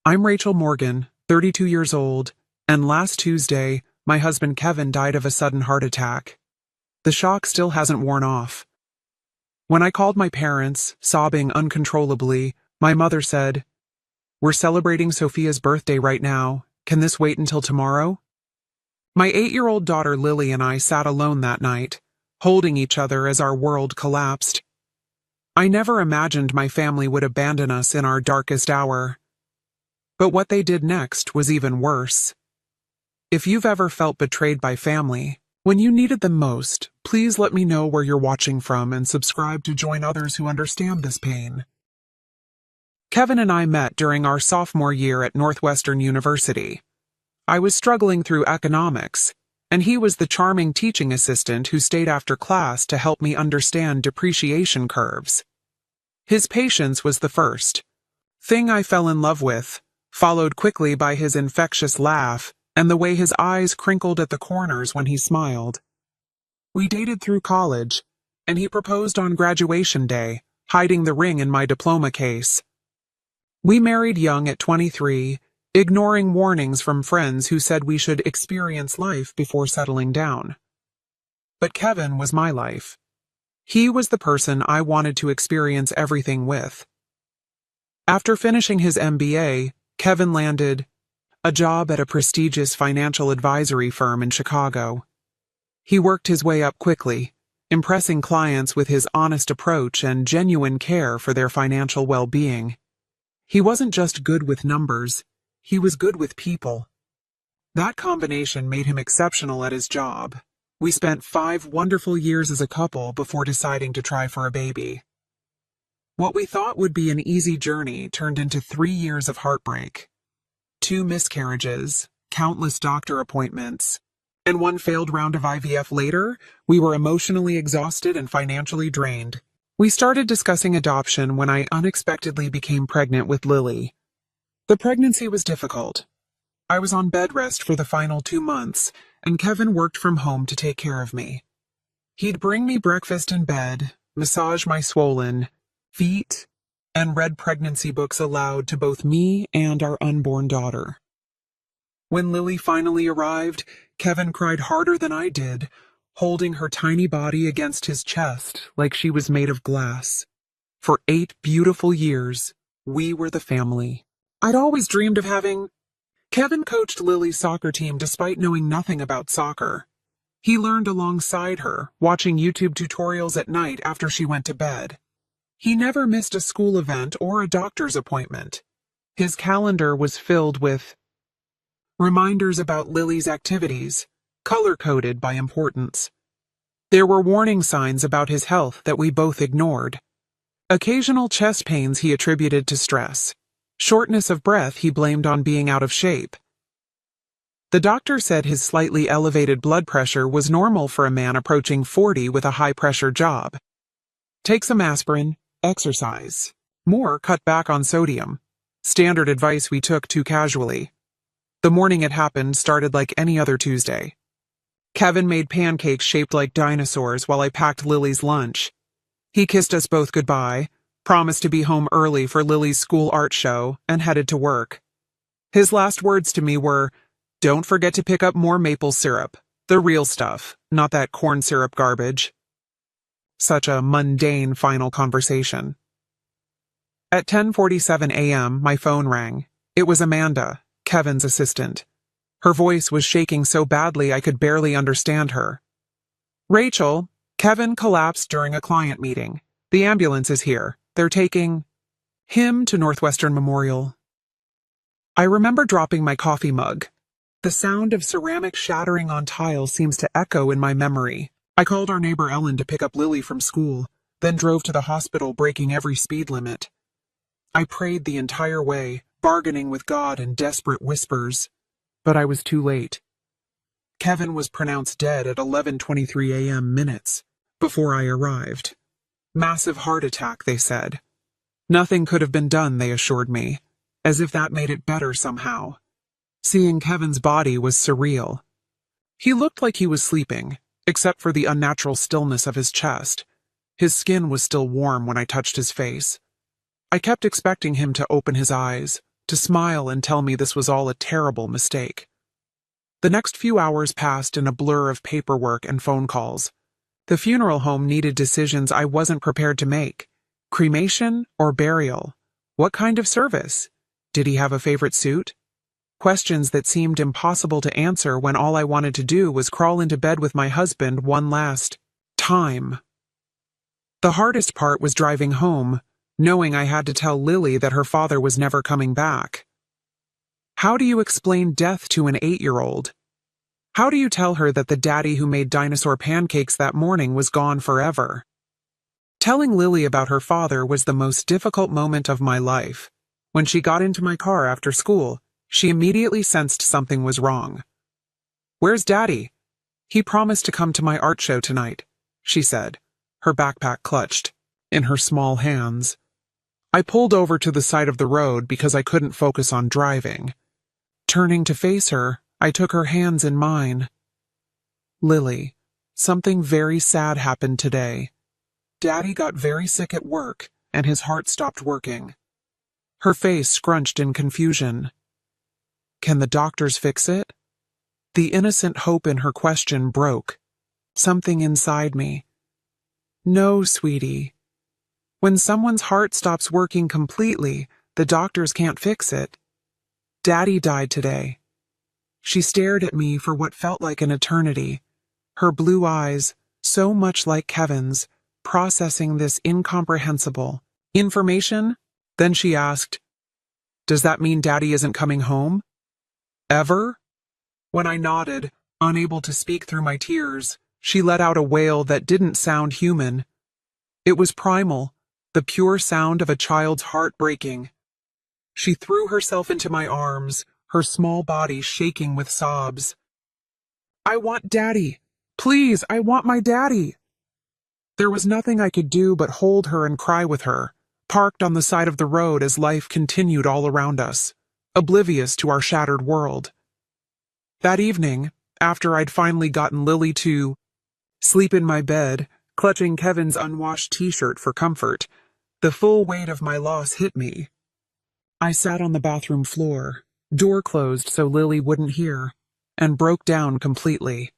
I'm Rachel Morgan, 32 years old, and last Tuesday, my husband Kevin died of a sudden heart attack. The shock still hasn't worn off. When I called my parents, sobbing uncontrollably, my mother said, "We're celebrating Sophia's birthday right now. Can this wait until tomorrow?" My 8-year-old daughter Lily and I sat alone that night, holding each other as our world collapsed. I never imagined my family would abandon us in our darkest hour. But what they did next was even worse. If you've ever felt betrayed by family, when you needed them most, please let me know where you're watching from and subscribe to join others who understand this pain. Kevin and I met during our sophomore year at Northwestern University. I was struggling through economics, and he was the charming teaching assistant who stayed after class to help me understand depreciation curves. His patience was the first thing I fell in love with, followed quickly by his infectious laugh and the way his eyes crinkled at the corners when he smiled. We dated through college, and he proposed on graduation day, hiding the ring in my diploma case. We married young at 23, ignoring warnings from friends who said we should experience life before settling down. But Kevin was my life. He was the person I wanted to experience everything with. After finishing his MBA, Kevin landed a job at a prestigious financial advisory firm in Chicago. He worked his way up quickly, impressing clients with his honest approach and genuine care for their financial well-being. He wasn't just good with numbers, he was good with people. That combination made him exceptional at his job. We spent 5 wonderful years as a couple before deciding to try for a baby. What we thought would be an easy journey turned into 3 years of heartbreak. 2 miscarriages, countless doctor appointments, and 1 failed round of IVF later, we were emotionally exhausted and financially drained. We started discussing adoption when I unexpectedly became pregnant with Lily. The pregnancy was difficult. I was on bed rest for the final 2 months, and Kevin worked from home to take care of me. He'd bring me breakfast in bed, massage my swollen feet, and read pregnancy books aloud to both me and our unborn daughter. When Lily finally arrived, Kevin cried harder than I did, holding her tiny body against his chest like she was made of glass. For 8 beautiful years, we were the family I'd always dreamed of having. Kevin coached Lily's soccer team despite knowing nothing about soccer. He learned alongside her, watching YouTube tutorials at night after she went to bed. He never missed a school event or a doctor's appointment. His calendar was filled with reminders about Lily's activities, color-coded by importance. There were warning signs about his health that we both ignored. Occasional chest pains he attributed to stress. Shortness of breath he blamed on being out of shape. The doctor said his slightly elevated blood pressure was normal for a man approaching 40 with a high-pressure job. Take some aspirin, exercise. More, cut back on sodium. Standard advice we took too casually. The morning it happened started like any other Tuesday. Kevin made pancakes shaped like dinosaurs while I packed Lily's lunch. He kissed us both goodbye, promised to be home early for Lily's school art show, and headed to work. His last words to me were, "Don't forget to pick up more maple syrup. The real stuff, not that corn syrup garbage." Such a mundane final conversation. At 10:47 a.m., my phone rang. It was Amanda, Kevin's assistant. Her voice was shaking so badly I could barely understand her. "Rachel, Kevin collapsed during a client meeting. The ambulance is here. They're taking him to Northwestern Memorial." I remember dropping my coffee mug. The sound of ceramic shattering on tile seems to echo in my memory. I called our neighbor Ellen to pick up Lily from school, then drove to the hospital breaking every speed limit. I prayed the entire way, bargaining with God in desperate whispers. But I was too late. Kevin was pronounced dead at 11:23 a.m. minutes before I arrived. Massive heart attack, they said. Nothing could have been done, they assured me, as if that made it better somehow. Seeing Kevin's body was surreal. He looked like he was sleeping, except for the unnatural stillness of his chest. His skin was still warm when I touched his face. I kept expecting him to open his eyes, to smile and tell me this was all a terrible mistake. The next few hours passed in a blur of paperwork and phone calls. The funeral home needed decisions I wasn't prepared to make. Cremation or burial? What kind of service? Did he have a favorite suit? Questions that seemed impossible to answer when all I wanted to do was crawl into bed with my husband one last time. The hardest part was driving home, knowing I had to tell Lily that her father was never coming back. How do you explain death to an 8-year-old? How do you tell her that the daddy who made dinosaur pancakes that morning was gone forever? Telling Lily about her father was the most difficult moment of my life. When she got into my car after school, she immediately sensed something was wrong. "Where's Daddy?" "He promised to come to my art show tonight," she said, her backpack clutched in her small hands. I pulled over to the side of the road because I couldn't focus on driving. Turning to face her, I took her hands in mine. "Lily, something very sad happened today. Daddy got very sick at work, and his heart stopped working." Her face scrunched in confusion. "Can the doctors fix it?" The innocent hope in her question broke. Something inside me. "No, sweetie. When someone's heart stops working completely, the doctors can't fix it. Daddy died today." She stared at me for what felt like an eternity, her blue eyes, so much like Kevin's, processing this incomprehensible information. Then she asked, "Does that mean Daddy isn't coming home? Ever?" When I nodded, unable to speak through my tears, she let out a wail that didn't sound human. It was primal, the pure sound of a child's heart breaking. She threw herself into my arms, her small body shaking with sobs. "I want Daddy. Please, I want my Daddy." There was nothing I could do but hold her and cry with her, parked on the side of the road as life continued all around us, oblivious to our shattered world. That evening, after I'd finally gotten Lily to sleep in my bed, clutching Kevin's unwashed t-shirt for comfort, the full weight of my loss hit me. I sat on the bathroom floor, door closed so Lily wouldn't hear, and broke down completely.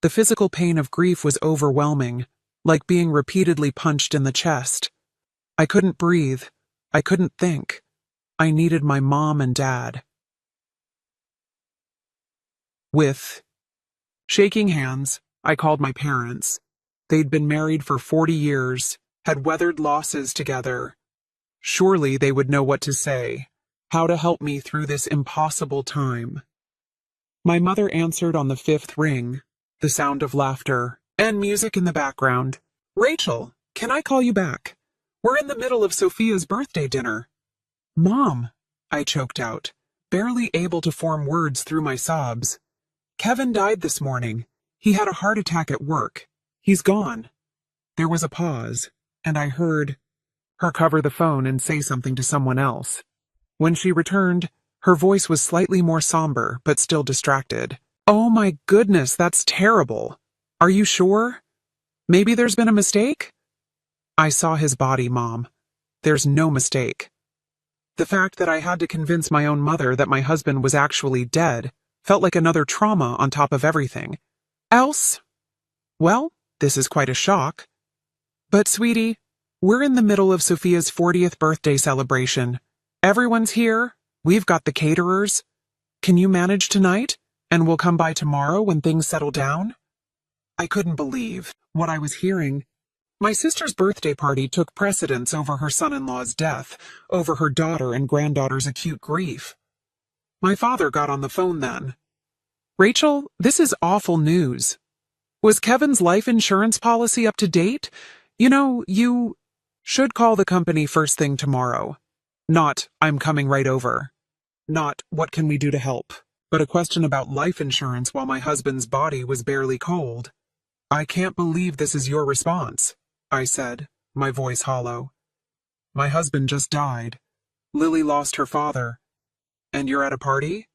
The physical pain of grief was overwhelming, like being repeatedly punched in the chest. I couldn't breathe. I couldn't think. I needed my mom and dad. With shaking hands, I called my parents. They'd been married for 40 years, had weathered losses together. Surely they would know what to say, how to help me through this impossible time. My mother answered on the 5th ring, the sound of laughter and music in the background. "Rachel, can I call you back? We're in the middle of Sophia's birthday dinner." "Mom," I choked out, barely able to form words through my sobs. "Kevin died this morning. He had a heart attack at work. He's gone." There was a pause, and I heard her cover the phone and say something to someone else. When she returned, her voice was slightly more somber, but still distracted. "Oh my goodness, that's terrible. Are you sure? Maybe there's been a mistake?" "I saw his body, Mom. There's no mistake." The fact that I had to convince my own mother that my husband was actually dead felt like another trauma on top of everything else. Well, this is quite a shock. "But sweetie, we're in the middle of Sophia's 40th birthday celebration. Everyone's here. We've got the caterers. Can you manage tonight? And we'll come by tomorrow when things settle down?" I couldn't believe what I was hearing. My sister's birthday party took precedence over her son-in-law's death, over her daughter and granddaughter's acute grief. My father got on the phone then. "Rachel, this is awful news. Was Kevin's life insurance policy up to date? You should call the company first thing tomorrow. Not, I'm coming right over. Not, what can we do to help? But a question about life insurance while my husband's body was barely cold. I can't believe this is your response," I said, my voice hollow. "My husband just died. Lily lost her father. And you're at a party?"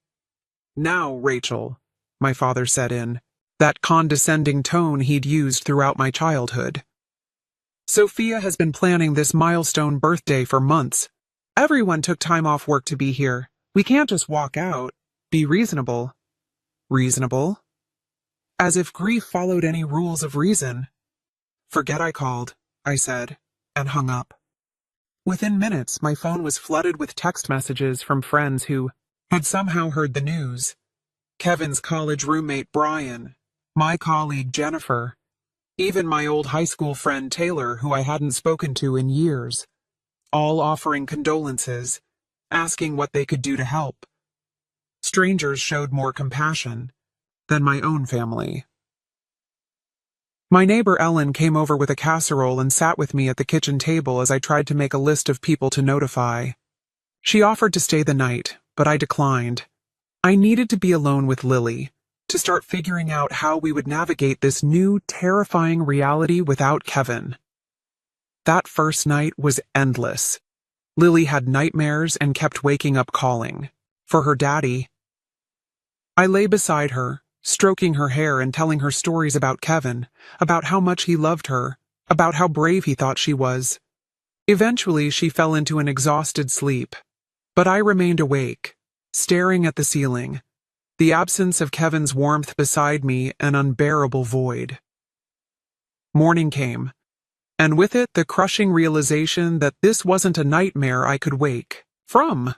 "Now, Rachel," my father said in that condescending tone he'd used throughout my childhood. "Sophia has been planning this milestone birthday for months. Everyone took time off work to be here. We can't just walk out. Be reasonable. Reasonable? As if grief followed any rules of reason. Forget I called, I said, and hung up. Within minutes, my phone was flooded with text messages from friends who had somehow heard the news. Kevin's college roommate Brian, my colleague Jennifer, even my old high school friend Taylor, who I hadn't spoken to in years, all offering condolences, asking what they could do to help. Strangers showed more compassion than my own family. My neighbor Ellen came over with a casserole and sat with me at the kitchen table as I tried to make a list of people to notify. She offered to stay the night, but I declined. I needed to be alone with Lily, to start figuring out how we would navigate this new, terrifying reality without Kevin. That first night was endless. Lily had nightmares and kept waking up calling for her daddy. I lay beside her, stroking her hair and telling her stories about Kevin, about how much he loved her, about how brave he thought she was. Eventually, she fell into an exhausted sleep, but I remained awake, staring at the ceiling, the absence of Kevin's warmth beside me an unbearable void. Morning came, and with it the crushing realization that this wasn't a nightmare I could wake from.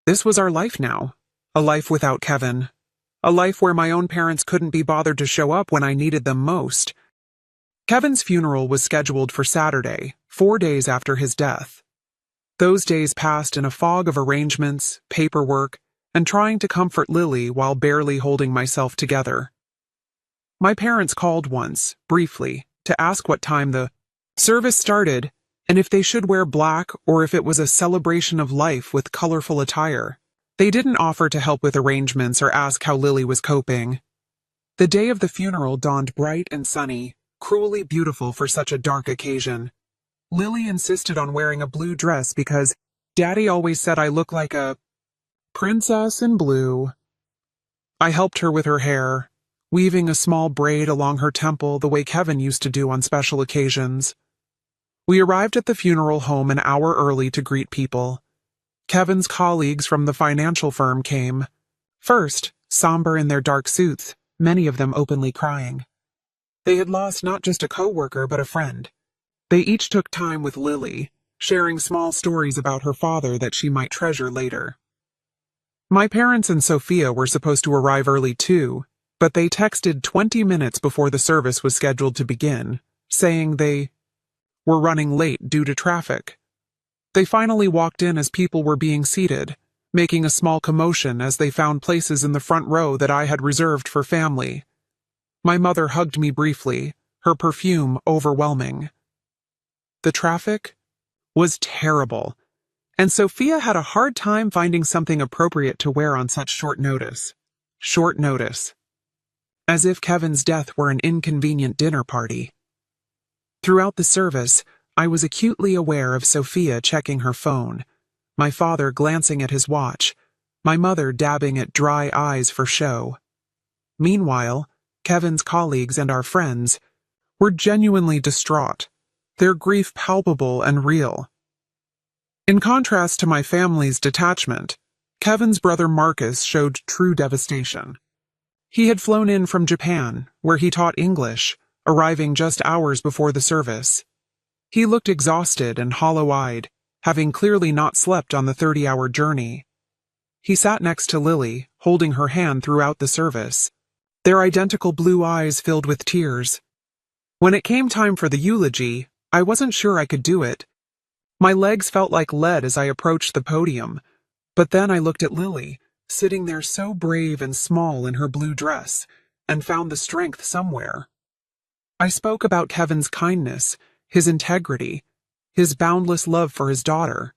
This was our life now, a life without Kevin. A life where my own parents couldn't be bothered to show up when I needed them most. Kevin's funeral was scheduled for Saturday, 4 days after his death. Those days passed in a fog of arrangements, paperwork, and trying to comfort Lily while barely holding myself together. My parents called once, briefly, to ask what time the service started and if they should wear black or if it was a celebration of life with colorful attire. They didn't offer to help with arrangements or ask how Lily was coping. The day of the funeral dawned bright and sunny, cruelly beautiful for such a dark occasion. Lily insisted on wearing a blue dress because Daddy always said I look like a princess in blue. I helped her with her hair, weaving a small braid along her temple the way Kevin used to do on special occasions. We arrived at the funeral home an hour early to greet people. Kevin's colleagues from the financial firm came. First, somber in their dark suits, many of them openly crying. They had lost not just a co-worker but a friend. They each took time with Lily, sharing small stories about her father that she might treasure later. My parents and Sophia were supposed to arrive early too, but they texted 20 minutes before the service was scheduled to begin, saying they were running late due to traffic. They finally walked in as people were being seated, making a small commotion as they found places in the front row that I had reserved for family. My mother hugged me briefly, her perfume overwhelming. The traffic was terrible, and Sophia had a hard time finding something appropriate to wear on such short notice. Short notice. As if Kevin's death were an inconvenient dinner party. Throughout the service, I was acutely aware of Sophia checking her phone, my father glancing at his watch, my mother dabbing at dry eyes for show. Meanwhile, Kevin's colleagues and our friends were genuinely distraught, their grief palpable and real. In contrast to my family's detachment, Kevin's brother Marcus showed true devastation. He had flown in from Japan, where he taught English, arriving just hours before the service. He looked exhausted and hollow-eyed, having clearly not slept on the 30-hour journey. He sat next to Lily, holding her hand throughout the service, their identical blue eyes filled with tears. When it came time for the eulogy, I wasn't sure I could do it. My legs felt like lead as I approached the podium, but then I looked at Lily, sitting there so brave and small in her blue dress, and found the strength somewhere. I spoke about Kevin's kindness, his integrity, his boundless love for his daughter.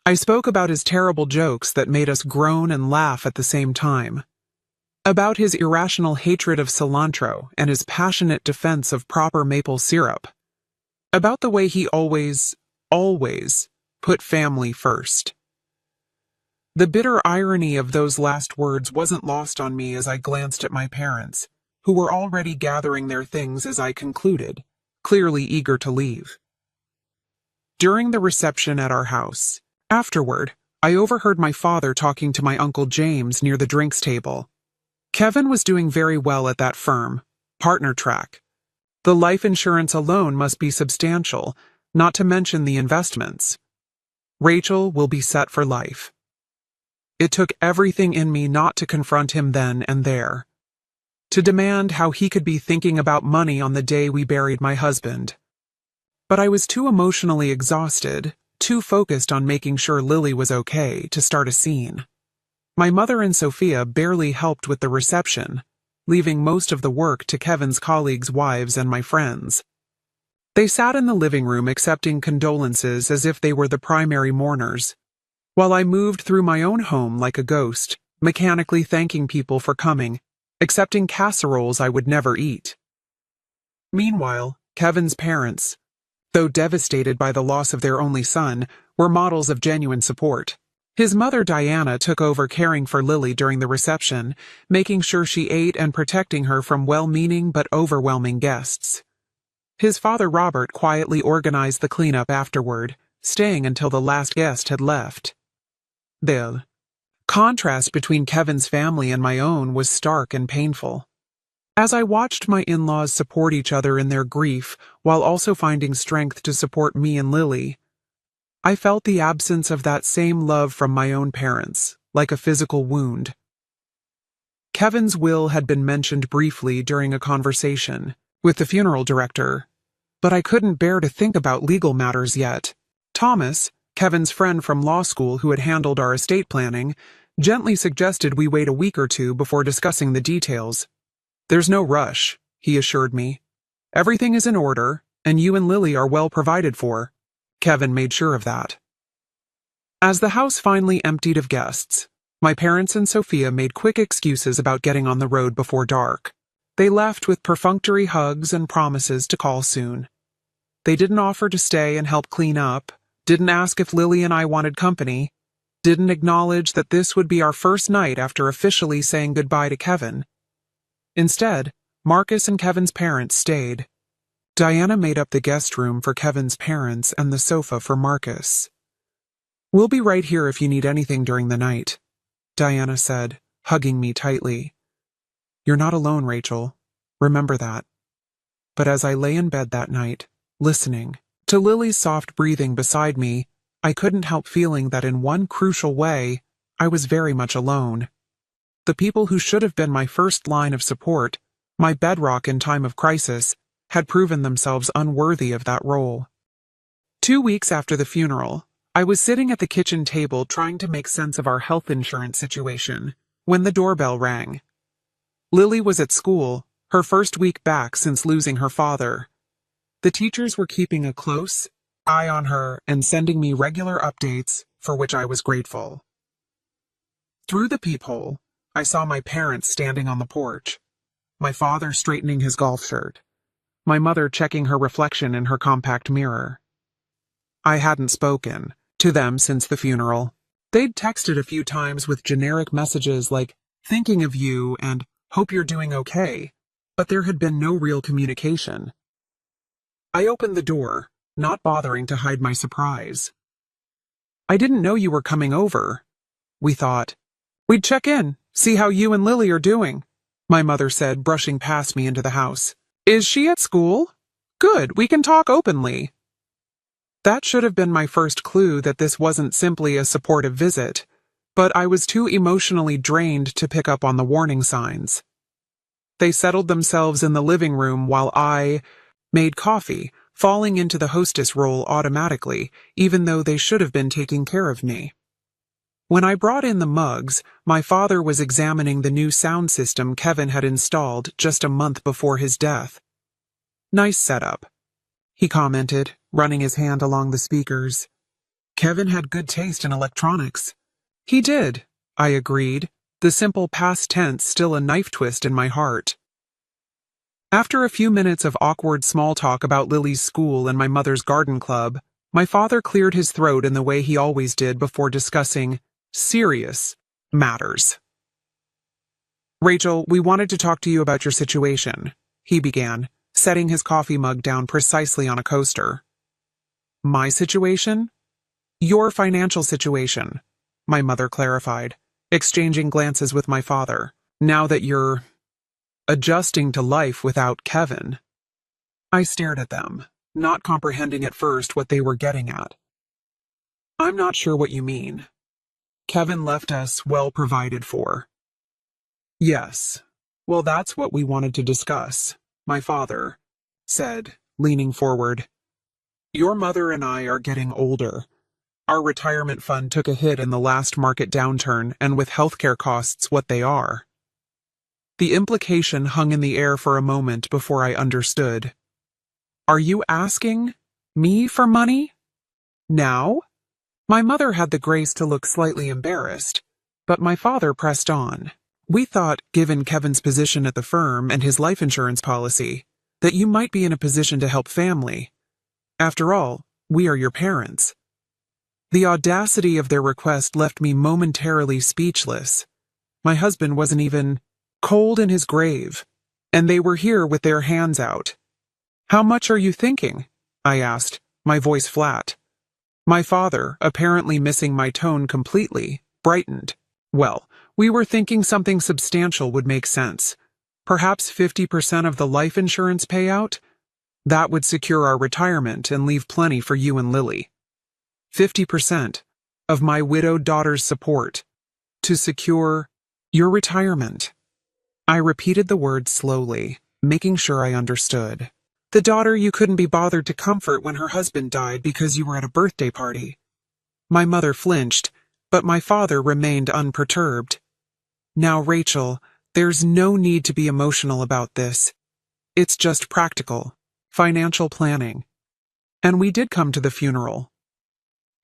I spoke about his terrible jokes that made us groan and laugh at the same time. About his irrational hatred of cilantro and his passionate defense of proper maple syrup. About the way he always put family first. The bitter irony of those last words wasn't lost on me as I glanced at my parents, who were already gathering their things as I concluded, clearly eager to leave. during the reception at our house. Afterward, I overheard my father talking to my Uncle James near the drinks table. Kevin was doing very well at that firm, partner track. The life insurance alone must be substantial, not to mention the investments. Rachel will be set for life. It took everything in me not to confront him then and there, to demand how he could be thinking about money on the day we buried my husband. But I was too emotionally exhausted, too focused on making sure Lily was okay, to start a scene. My mother and Sophia barely helped with the reception, leaving most of the work to Kevin's colleagues' wives and my friends. They sat in the living room accepting condolences as if they were the primary mourners, while I moved through my own home like a ghost, mechanically thanking people for coming, accepting casseroles I would never eat. Meanwhile, Kevin's parents, though devastated by the loss of their only son, were models of genuine support. His mother Diana took over caring for Lily during the reception, making sure she ate and protecting her from well-meaning but overwhelming guests. His father Robert quietly organized the cleanup afterward, staying until the last guest had left. The contrast between Kevin's family and my own was stark and painful. As I watched my in-laws support each other in their grief while also finding strength to support me and Lily, I felt the absence of that same love from my own parents, like a physical wound. Kevin's will had been mentioned briefly during a conversation with the funeral director, but I couldn't bear to think about legal matters yet. Thomas, Kevin's friend from law school who had handled our estate planning, gently suggested we wait a week or two before discussing the details. "There's no rush," he assured me. "Everything is in order, and you and Lily are well provided for." Kevin made sure of that. As the house finally emptied of guests, my parents and Sophia made quick excuses about getting on the road before dark. They left with perfunctory hugs and promises to call soon. They didn't offer to stay and help clean up, didn't ask if Lily and I wanted company, didn't acknowledge that this would be our first night after officially saying goodbye to Kevin. Instead, Marcus and Kevin's parents stayed. Diana made up the guest room for Kevin's parents and the sofa for Marcus. "We'll be right here if you need anything during the night," Diana said, hugging me tightly. "You're not alone, Rachel. Remember that." But as I lay in bed that night, listening to Lily's soft breathing beside me, I couldn't help feeling that in one crucial way, I was very much alone. The people who should have been my first line of support, my bedrock in time of crisis, had proven themselves unworthy of that role. 2 weeks after the funeral, I was sitting at the kitchen table trying to make sense of our health insurance situation, when the doorbell rang. Lily was at school, her first week back since losing her father. The teachers were keeping a close eye on her and sending me regular updates, for which I was grateful. Through the peephole, I saw my parents standing on the porch, my father straightening his golf shirt, my mother checking her reflection in her compact mirror. I hadn't spoken to them since the funeral. They'd texted a few times with generic messages like, "Thinking of you," and "Hope you're doing okay," but there had been no real communication. I opened the door, not bothering to hide my surprise. "I didn't know you were coming over," we thought. "We'd check in, see how you and Lily are doing," my mother said, brushing past me into the house. "Is she at school? Good, we can talk openly." That should have been my first clue that this wasn't simply a supportive visit, but I was too emotionally drained to pick up on the warning signs. They settled themselves in the living room while I made coffee, falling into the hostess role automatically, even though they should have been taking care of me. When I brought in the mugs, my father was examining the new sound system Kevin had installed just a month before his death. "Nice setup," he commented, running his hand along the speakers. "Kevin had good taste in electronics." "He did," I agreed, the simple past tense still a knife twist in my heart. After a few minutes of awkward small talk about Lily's school and my mother's garden club, my father cleared his throat in the way he always did before discussing serious matters. "Rachel, we wanted to talk to you about your situation," he began, setting his coffee mug down precisely on a coaster. My situation? Your financial situation, my mother clarified, exchanging glances with my father. Now that you're adjusting to life without Kevin. I stared at them, not comprehending at first what they were getting at. I'm not sure what you mean. Kevin left us well provided for. Yes. Well, that's what we wanted to discuss, my father said, leaning forward. Your mother and I are getting older. Our retirement fund took a hit in the last market downturn, and with healthcare costs what they are. The implication hung in the air for a moment before I understood. Are you asking me for money? Now? My mother had the grace to look slightly embarrassed, but my father pressed on. We thought, given Kevin's position at the firm and his life insurance policy, that you might be in a position to help family. After all, we are your parents. The audacity of their request left me momentarily speechless. My husband wasn't even cold in his grave, and they were here with their hands out. How much are you thinking? I asked, my voice flat. My father, apparently missing my tone completely, brightened. Well, we were thinking something substantial would make sense. Perhaps 50% of the life insurance payout? That would secure our retirement and leave plenty for you and Lily. 50% of my widowed daughter's support to secure your retirement. I repeated the words slowly, making sure I understood. The daughter you couldn't be bothered to comfort when her husband died because you were at a birthday party. My mother flinched, but my father remained unperturbed. Now, Rachel, there's no need to be emotional about this. It's just practical, financial planning. And we did come to the funeral.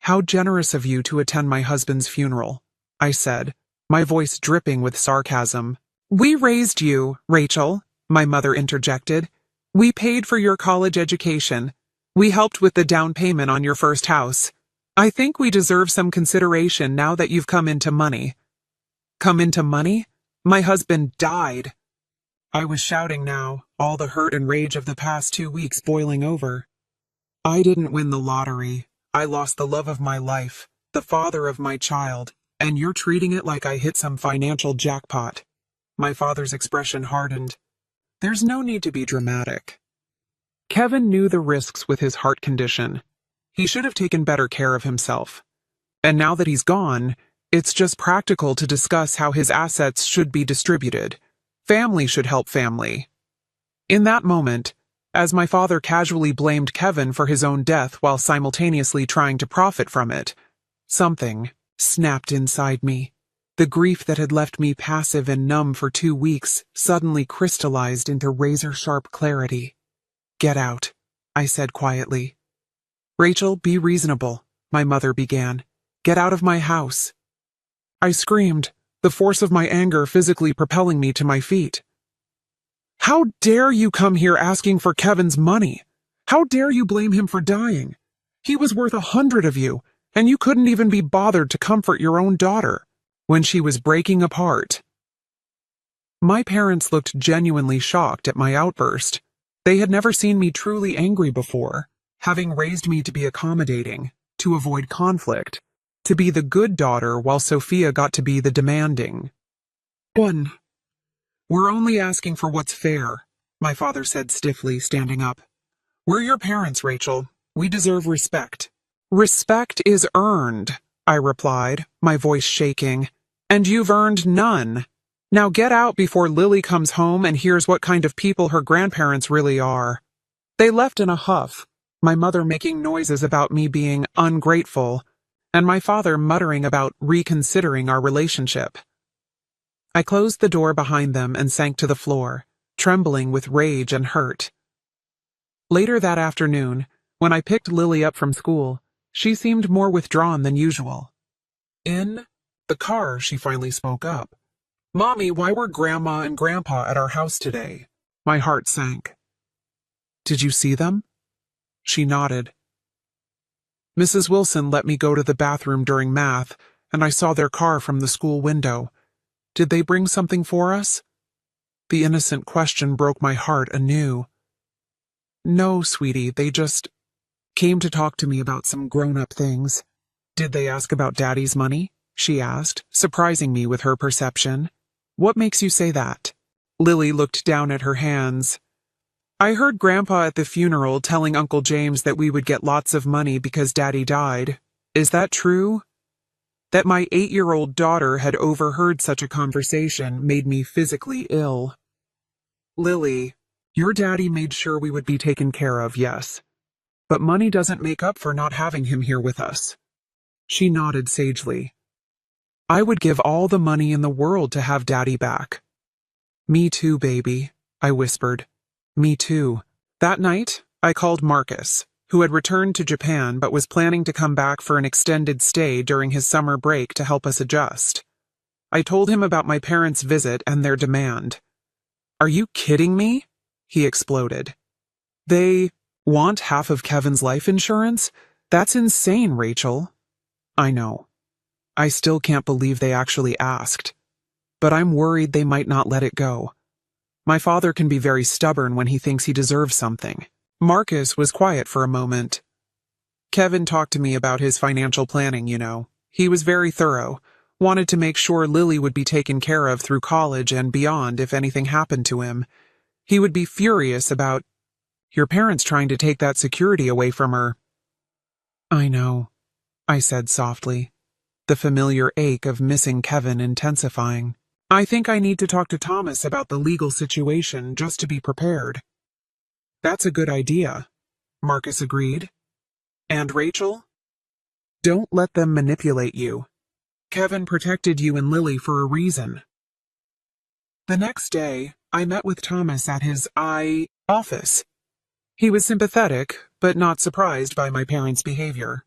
How generous of you to attend my husband's funeral, I said, my voice dripping with sarcasm. We raised you, Rachel, my mother interjected. We paid for your college education. We helped with the down payment on your first house. I think we deserve some consideration now that you've come into money. Come into money? My husband died. I was shouting now, all the hurt and rage of the past 2 weeks boiling over. I didn't win the lottery. I lost the love of my life, the father of my child, and you're treating it like I hit some financial jackpot. My father's expression hardened. There's no need to be dramatic. Kevin knew the risks with his heart condition. He should have taken better care of himself. And now that he's gone, it's just practical to discuss how his assets should be distributed. Family should help family. In that moment, as my father casually blamed Kevin for his own death while simultaneously trying to profit from it, something snapped inside me. The grief that had left me passive and numb for 2 weeks suddenly crystallized into razor-sharp clarity. Get out, I said quietly. Rachel, be reasonable, my mother began. Get out of my house. I screamed, the force of my anger physically propelling me to my feet. How dare you come here asking for Kevin's money? How dare you blame him for dying? He was worth 100 of you, and you couldn't even be bothered to comfort your own daughter when she was breaking apart. My parents looked genuinely shocked at my outburst. They had never seen me truly angry before, having raised me to be accommodating, to avoid conflict, to be the good daughter while Sophia got to be the demanding one. We're only asking for what's fair, my father said stiffly, standing up. We're your parents, Rachel. We deserve respect. Respect is earned, I replied, my voice shaking. And you've earned none. Now get out before Lily comes home and hears what kind of people her grandparents really are. They left in a huff, my mother making noises about me being ungrateful, and my father muttering about reconsidering our relationship. I closed the door behind them and sank to the floor, trembling with rage and hurt. Later that afternoon, when I picked Lily up from school, she seemed more withdrawn than usual. In the car, she finally spoke up. Mommy, why were Grandma and Grandpa at our house today? My heart sank. Did you see them? She nodded. Mrs. Wilson let me go to the bathroom during math, and I saw their car from the school window. Did they bring something for us? The innocent question broke my heart anew. No, sweetie, they just Came to talk to me about some grown-up things. Did they ask about Daddy's money? She asked, surprising me with her perception. What makes you say that? Lily looked down at her hands. I heard Grandpa at the funeral telling Uncle James that we would get lots of money because Daddy died. Is that true? That my 8-year-old daughter had overheard such a conversation made me physically ill. Lily, your daddy made sure we would be taken care of, yes. But money doesn't make up for not having him here with us. She nodded sagely. I would give all the money in the world to have Daddy back. Me too, baby, I whispered. Me too. That night, I called Marcus, who had returned to Japan but was planning to come back for an extended stay during his summer break to help us adjust. I told him about my parents' visit and their demand. Are you kidding me? He exploded. They want half of Kevin's life insurance? That's insane, Rachel. I know. I still can't believe they actually asked. But I'm worried they might not let it go. My father can be very stubborn when he thinks he deserves something. Marcus was quiet for a moment. Kevin talked to me about his financial planning, you know. He was very thorough, wanted to make sure Lily would be taken care of through college and beyond if anything happened to him. He would be furious about your parents trying to take that security away from her. I know, I said softly, the familiar ache of missing Kevin intensifying. I think I need to talk to Thomas about the legal situation just to be prepared. That's a good idea, Marcus agreed. And Rachel? Don't let them manipulate you. Kevin protected you and Lily for a reason. The next day, I met with Thomas at his office. He was sympathetic, but not surprised by my parents' behavior.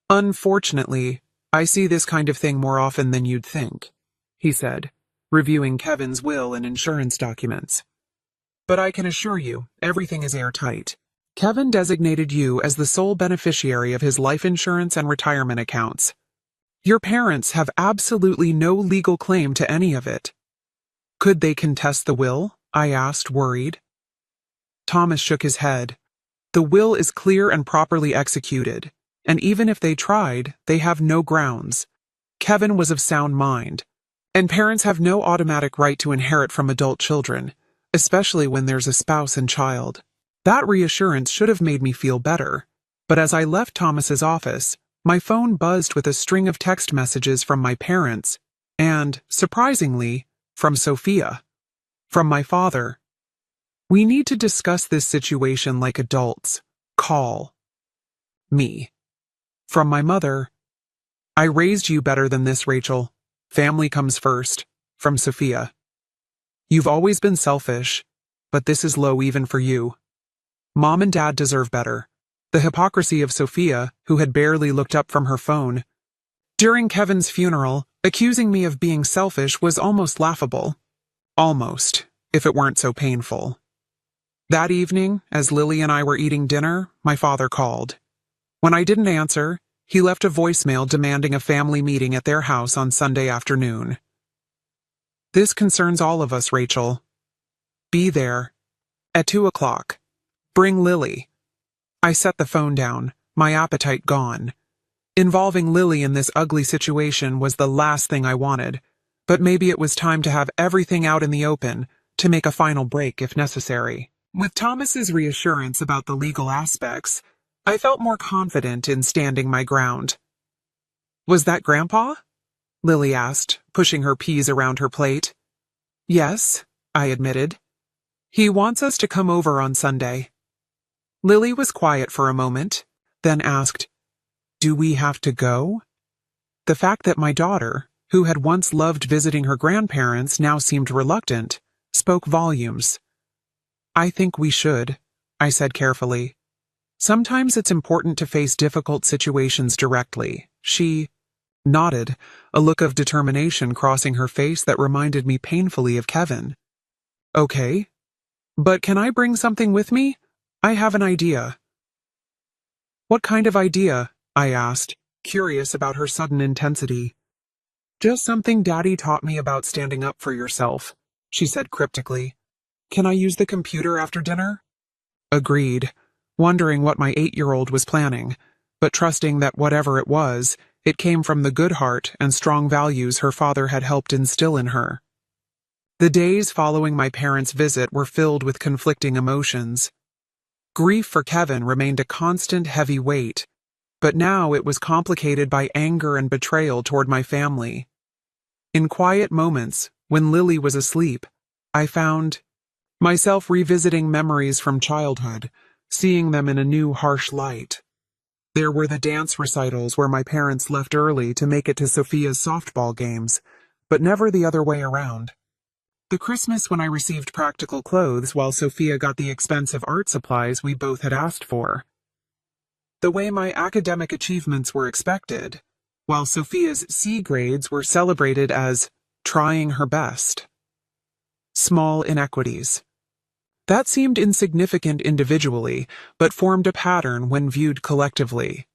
Unfortunately, I see this kind of thing more often than you'd think, he said, reviewing Kevin's will and insurance documents. But I can assure you, everything is airtight. Kevin designated you as the sole beneficiary of his life insurance and retirement accounts. Your parents have absolutely no legal claim to any of it. Could they contest the will? I asked, worried. Thomas shook his head. The will is clear and properly executed, and even if they tried, they have no grounds. Kevin was of sound mind, and parents have no automatic right to inherit from adult children, especially when there's a spouse and child. That reassurance should have made me feel better, but as I left Thomas's office, my phone buzzed with a string of text messages from my parents, and, surprisingly, from Sophia. From my father. We need to discuss this situation like adults. Call. Me. From my mother. I raised you better than this, Rachel. Family comes first. From Sophia. You've always been selfish, but this is low even for you. Mom and Dad deserve better. The hypocrisy of Sophia, who had barely looked up from her phone. During Kevin's funeral, accusing me of being selfish was almost laughable. Almost, if it weren't so painful. That evening, as Lily and I were eating dinner, my father called. When I didn't answer, he left a voicemail demanding a family meeting at their house on Sunday afternoon. This concerns all of us, Rachel. Be there. At 2:00. Bring Lily. I set the phone down, my appetite gone. Involving Lily in this ugly situation was the last thing I wanted, but maybe it was time to have everything out in the open, to make a final break if necessary. With Thomas's reassurance about the legal aspects, I felt more confident in standing my ground. Was that Grandpa? Lily asked, pushing her peas around her plate. Yes, I admitted. He wants us to come over on Sunday. Lily was quiet for a moment, then asked, Do we have to go? The fact that my daughter, who had once loved visiting her grandparents, now seemed reluctant, spoke volumes. I think we should, I said carefully. Sometimes it's important to face difficult situations directly. She nodded, a look of determination crossing her face that reminded me painfully of Kevin. Okay. But can I bring something with me? I have an idea. What kind of idea? I asked, curious about her sudden intensity. Just something Daddy taught me about standing up for yourself, she said cryptically. Can I use the computer after dinner? Agreed. wondering what my 8-year-old was planning, but trusting that whatever it was, it came from the good heart and strong values her father had helped instill in her. The days following my parents' visit were filled with conflicting emotions. Grief for Kevin remained a constant heavy weight, but now it was complicated by anger and betrayal toward my family. In quiet moments, when Lily was asleep, I found myself revisiting memories from childhood, seeing them in a new harsh light. There were the dance recitals where my parents left early to make it to Sophia's softball games, but never the other way around. The Christmas when I received practical clothes while Sophia got the expensive art supplies we both had asked for. The way my academic achievements were expected, while Sophia's C grades were celebrated as trying her best. Small inequities. That seemed insignificant individually, but formed a pattern when viewed collectively.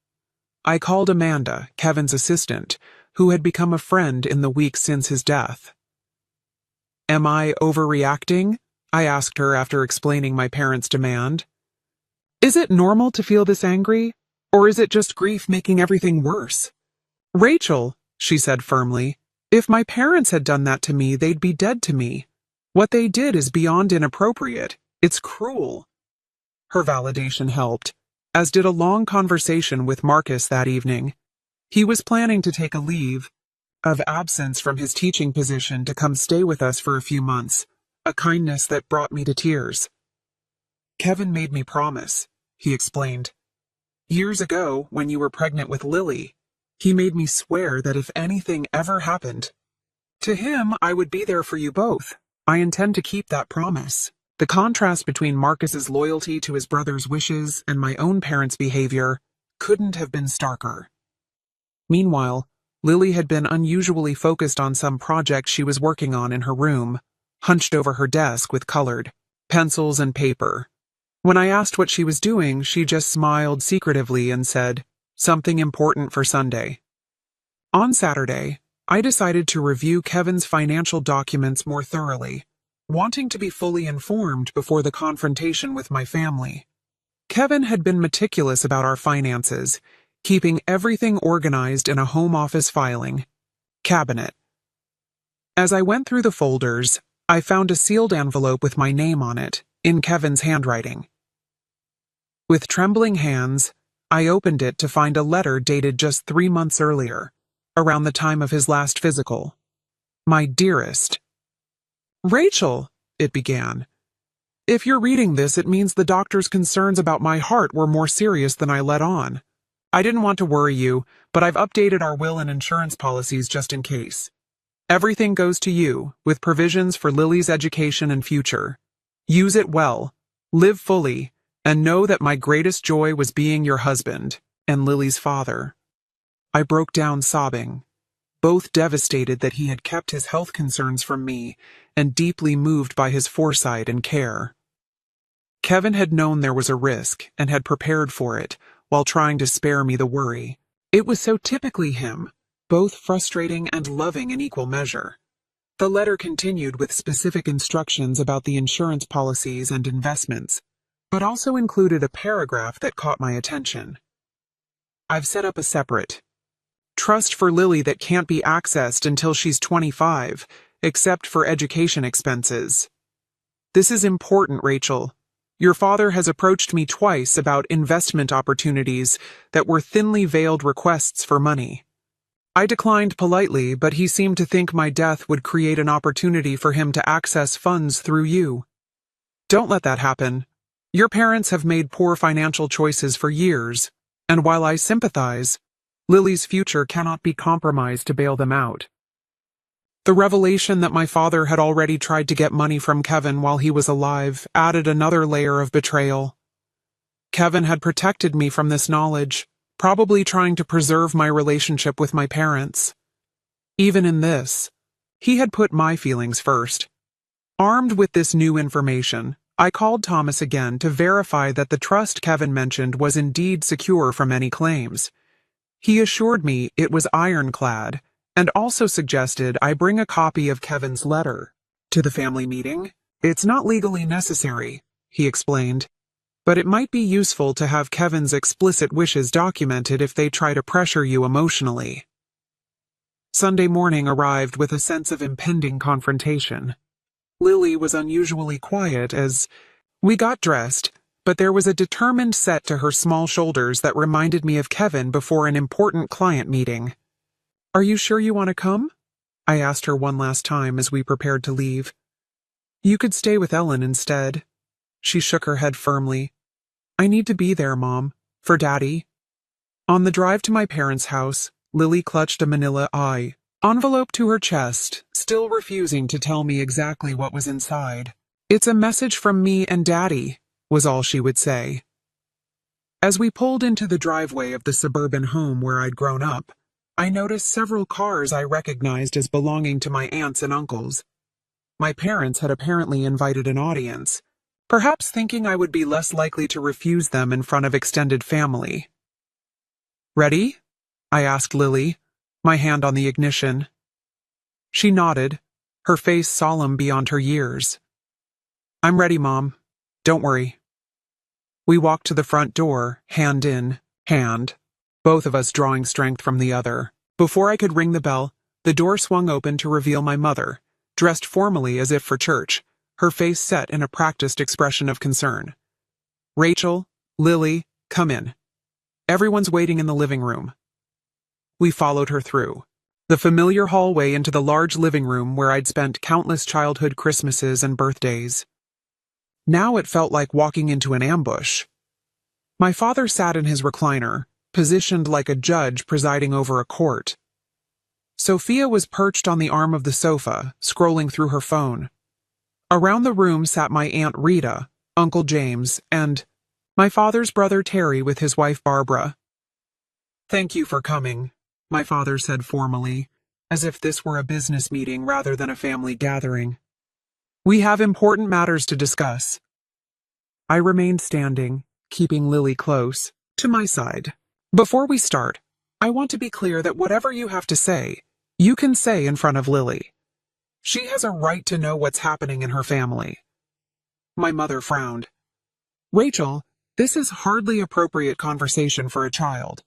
I called Amanda, Kevin's assistant, who had become a friend in the weeks since his death. "Am I overreacting?" I asked her after explaining my parents' demand. "Is it normal to feel this angry, or is it just grief making everything worse?" "Rachel," she said firmly, "if my parents had done that to me, they'd be dead to me. What they did is beyond inappropriate. It's cruel." Her validation helped, as did a long conversation with Marcus that evening. He was planning to take a leave of absence from his teaching position to come stay with us for a few months, a kindness that brought me to tears. "Kevin made me promise," he explained. "Years ago, when you were pregnant with Lily, he made me swear that if anything ever happened to him, I would be there for you both. I intend to keep that promise." The contrast between Marcus's loyalty to his brother's wishes and my own parents' behavior couldn't have been starker. Meanwhile, Lily had been unusually focused on some project she was working on in her room, hunched over her desk with colored pencils and paper. When I asked what she was doing, she just smiled secretively and said, "Something important for Sunday." On Saturday, I decided to review Kevin's financial documents more thoroughly, wanting to be fully informed before the confrontation with my family. Kevin had been meticulous about our finances, keeping everything organized in a home office filing cabinet. As I went through the folders, I found a sealed envelope with my name on it, in Kevin's handwriting. With trembling hands, I opened it to find a letter dated just 3 months earlier, around the time of his last physical. "My dearest Rachel," it began. "If you're reading this, it means the doctor's concerns about my heart were more serious than I let on. I didn't want to worry you, but I've updated our will and insurance policies just in case. Everything goes to you, with provisions for Lily's education and future. Use it well, live fully, and know that my greatest joy was being your husband and Lily's father." I broke down sobbing, both devastated that he had kept his health concerns from me and deeply moved by his foresight and care. Kevin had known there was a risk and had prepared for it while trying to spare me the worry. It was so typically him, both frustrating and loving in equal measure. The letter continued with specific instructions about the insurance policies and investments, but also included a paragraph that caught my attention. "I've set up a separate trust for Lily that can't be accessed until she's 25, except for education expenses. This is important, Rachel. Your father has approached me twice about investment opportunities that were thinly veiled requests for money. I declined politely, but he seemed to think my death would create an opportunity for him to access funds through you. Don't let that happen. Your parents have made poor financial choices for years, and while I sympathize, Lily's future cannot be compromised to bail them out." The revelation that my father had already tried to get money from Kevin while he was alive added another layer of betrayal. Kevin had protected me from this knowledge, probably trying to preserve my relationship with my parents. Even in this, he had put my feelings first. Armed with this new information, I called Thomas again to verify that the trust Kevin mentioned was indeed secure from any claims. He assured me it was ironclad, and also suggested I bring a copy of Kevin's letter to the family meeting. "It's not legally necessary," he explained. but it might be useful to have Kevin's explicit wishes documented if they try to pressure you emotionally. Sunday morning arrived with a sense of impending confrontation. Lily was unusually quiet as we got dressed, but there was a determined set to her small shoulders that reminded me of Kevin before an important client meeting. "Are you sure you want to come?" I asked her one last time as we prepared to leave. "You could stay with Ellen instead." She shook her head firmly. "I need to be there, Mom, for Daddy." On the drive to my parents' house, Lily clutched a manila envelope to her chest, still refusing to tell me exactly what was inside. "It's a message from me and Daddy," was all she would say. As we pulled into the driveway of the suburban home where I'd grown up, I noticed several cars I recognized as belonging to my aunts and uncles. My parents had apparently invited an audience, perhaps thinking I would be less likely to refuse them in front of extended family. "Ready?" I asked Lily, my hand on the ignition. She nodded, her face solemn beyond her years. "I'm ready, Mom. Don't worry." We walked to the front door, hand in hand, both of us drawing strength from the other. Before I could ring the bell, the door swung open to reveal my mother, dressed formally as if for church, her face set in a practiced expression of concern. "Rachel, Lily, come in. Everyone's waiting in the living room." We followed her through the familiar hallway into the large living room where I'd spent countless childhood Christmases and birthdays. Now it felt like walking into an ambush. My father sat in his recliner, positioned like a judge presiding over a court. Sophia was perched on the arm of the sofa, scrolling through her phone. Around the room sat my Aunt Rita, Uncle James, and my father's brother Terry with his wife Barbara. "Thank you for coming," my father said formally, as if this were a business meeting rather than a family gathering. "We have important matters to discuss." I remained standing, keeping Lily close to my side. "Before we start, I want to be clear that whatever you have to say, you can say in front of Lily. She has a right to know what's happening in her family." My mother frowned. "Rachel, this is hardly appropriate conversation for a child.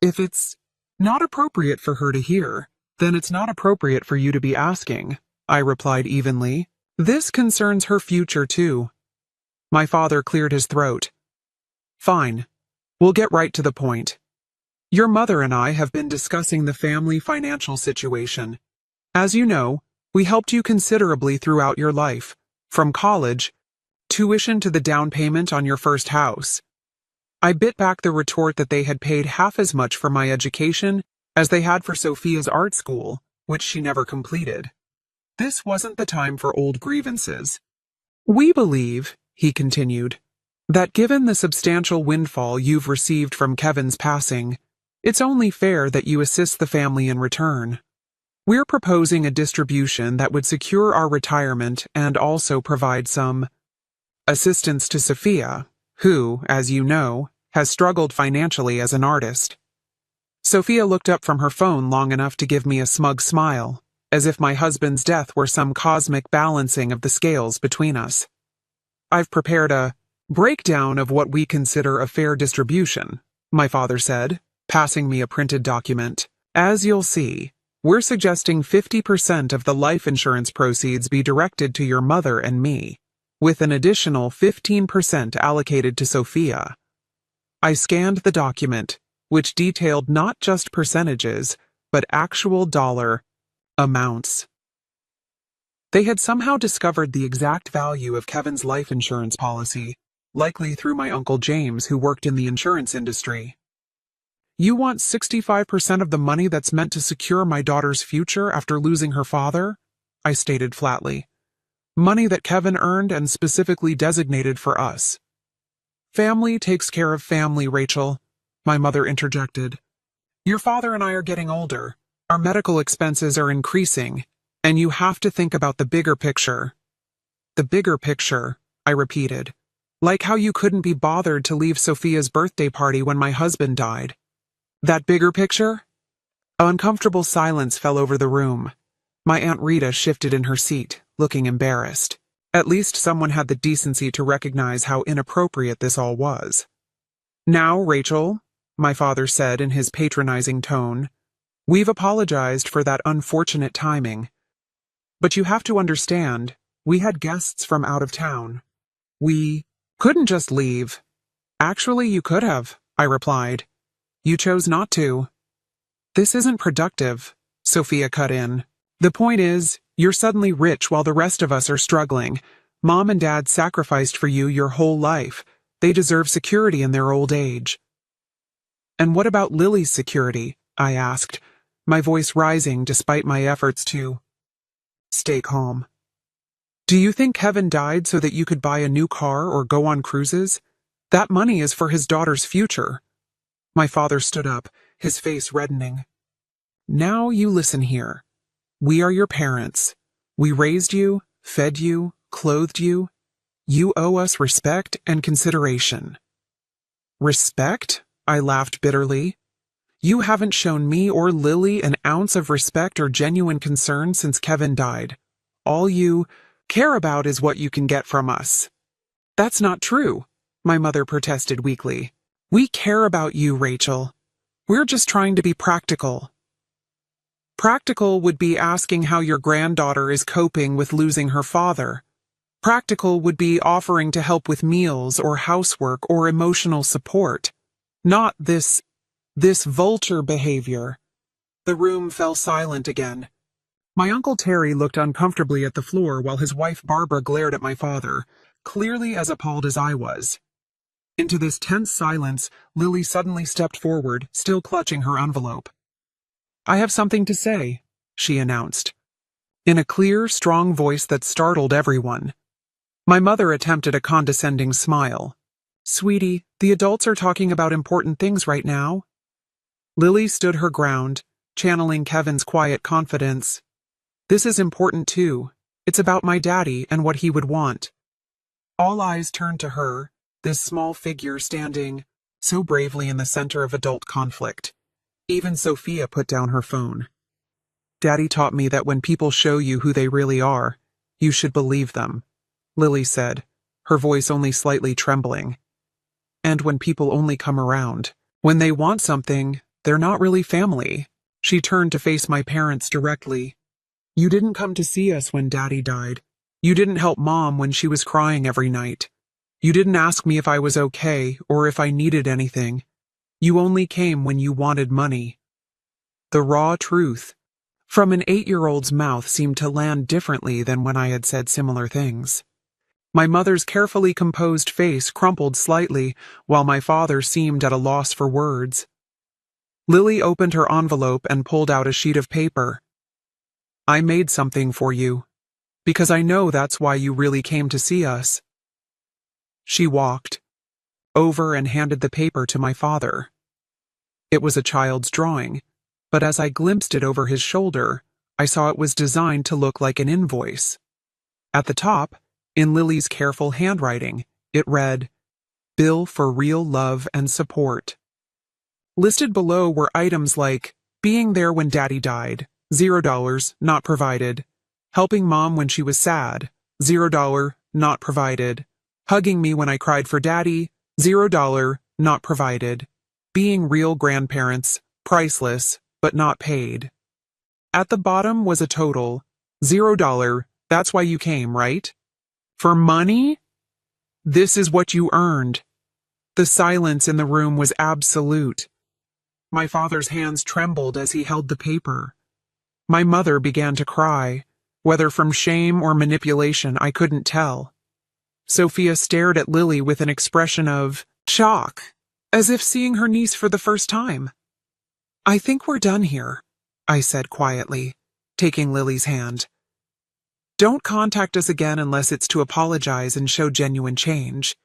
If it's not appropriate for her to hear, then it's not appropriate for you to be asking," I replied evenly. "This concerns her future too." My father cleared his throat. "Fine. We'll get right to the point. Your mother and I have been discussing the family financial situation. As you know, we helped you considerably throughout your life, from college, tuition to the down payment on your first house." I bit back the retort that they had paid half as much for my education as they had for Sophia's art school, which she never completed. This wasn't the time for old grievances. "We believe," he continued, "that given the substantial windfall you've received from Kevin's passing, it's only fair that you assist the family in return. We're proposing a distribution that would secure our retirement and also provide some assistance to Sophia, who, as you know, has struggled financially as an artist." Sophia looked up from her phone long enough to give me a smug smile, as if my husband's death were some cosmic balancing of the scales between us. "I've prepared a breakdown of what we consider a fair distribution," my father said, passing me a printed document. "As you'll see, we're suggesting 50% of the life insurance proceeds be directed to your mother and me, with an additional 15% allocated to Sophia." I scanned the document, which detailed not just percentages, but actual dollar amounts. They had somehow discovered the exact value of Kevin's life insurance policy, likely through my Uncle James, who worked in the insurance industry. "You want 65% of the money that's meant to secure my daughter's future after losing her father?" I stated flatly. "Money that Kevin earned and specifically designated for us." "Family takes care of family, Rachel," my mother interjected. "Your father and I are getting older. Our medical expenses are increasing, and you have to think about the bigger picture." "The bigger picture," I repeated. "Like how you couldn't be bothered to leave Sophia's birthday party when my husband died. That bigger picture?" An uncomfortable silence fell over the room. My Aunt Rita shifted in her seat, looking embarrassed. At least someone had the decency to recognize how inappropriate this all was. "Now, Rachel," my father said in his patronizing tone, "we've apologized for that unfortunate timing. But you have to understand, we had guests from out of town. We couldn't just leave." "Actually, you could have," I replied. "You chose not to." "This isn't productive," Sophia cut in. "The point is, you're suddenly rich while the rest of us are struggling. Mom and Dad sacrificed for you your whole life. They deserve security in their old age." "And what about Lily's security?" I asked, my voice rising despite my efforts to stay calm. "Do you think Kevin died so that you could buy a new car or go on cruises? That money is for his daughter's future." My father stood up, his face reddening. "Now you listen here. We are your parents. We raised you, fed you, clothed you. You owe us respect and consideration." "Respect?" I laughed bitterly. "You haven't shown me or Lily an ounce of respect or genuine concern since Kevin died. All you care about is what you can get from us." "That's not true," my mother protested weakly. "We care about you, Rachel. We're just trying to be practical." "Practical would be asking how your granddaughter is coping with losing her father. Practical would be offering to help with meals or housework or emotional support. Not this vulture behavior." The room fell silent again. My Uncle Terry looked uncomfortably at the floor while his wife Barbara glared at my father, clearly as appalled as I was. Into this tense silence, Lily suddenly stepped forward, still clutching her envelope. "I have something to say," she announced, in a clear, strong voice that startled everyone. My mother attempted a condescending smile. "Sweetie, the adults are talking about important things right now." Lily stood her ground, channeling Kevin's quiet confidence. "This is important too. It's about my daddy and what he would want." All eyes turned to her, this small figure standing so bravely in the center of adult conflict. Even Sophia put down her phone. "Daddy taught me that when people show you who they really are, you should believe them," Lily said, her voice only slightly trembling. "And when people only come around, when they want something, they're not really family." She turned to face my parents directly. "You didn't come to see us when Daddy died. You didn't help Mom when she was crying every night. You didn't ask me if I was okay or if I needed anything. You only came when you wanted money." The raw truth from an 8-year-old's mouth seemed to land differently than when I had said similar things. My mother's carefully composed face crumpled slightly, while my father seemed at a loss for words. Lily opened her envelope and pulled out a sheet of paper. "I made something for you, because I know that's why you really came to see us." She walked over and handed the paper to my father. It was a child's drawing, but as I glimpsed it over his shoulder, I saw it was designed to look like an invoice. At the top, in Lily's careful handwriting, it read, "Bill for real love and support." Listed below were items like being there when Daddy died, $0, not provided; helping Mom when she was sad, $0, not provided; hugging me when I cried for Daddy, $0, not provided; being real grandparents, priceless, but not paid. At the bottom was a total, $0, that's why you came, right? For money? This is what you earned. The silence in the room was absolute. My father's hands trembled as he held the paper. My mother began to cry. Whether from shame or manipulation, I couldn't tell. Sophia stared at Lily with an expression of shock, as if seeing her niece for the first time. "I think we're done here," I said quietly, taking Lily's hand. "Don't contact us again unless it's to apologize and show genuine change.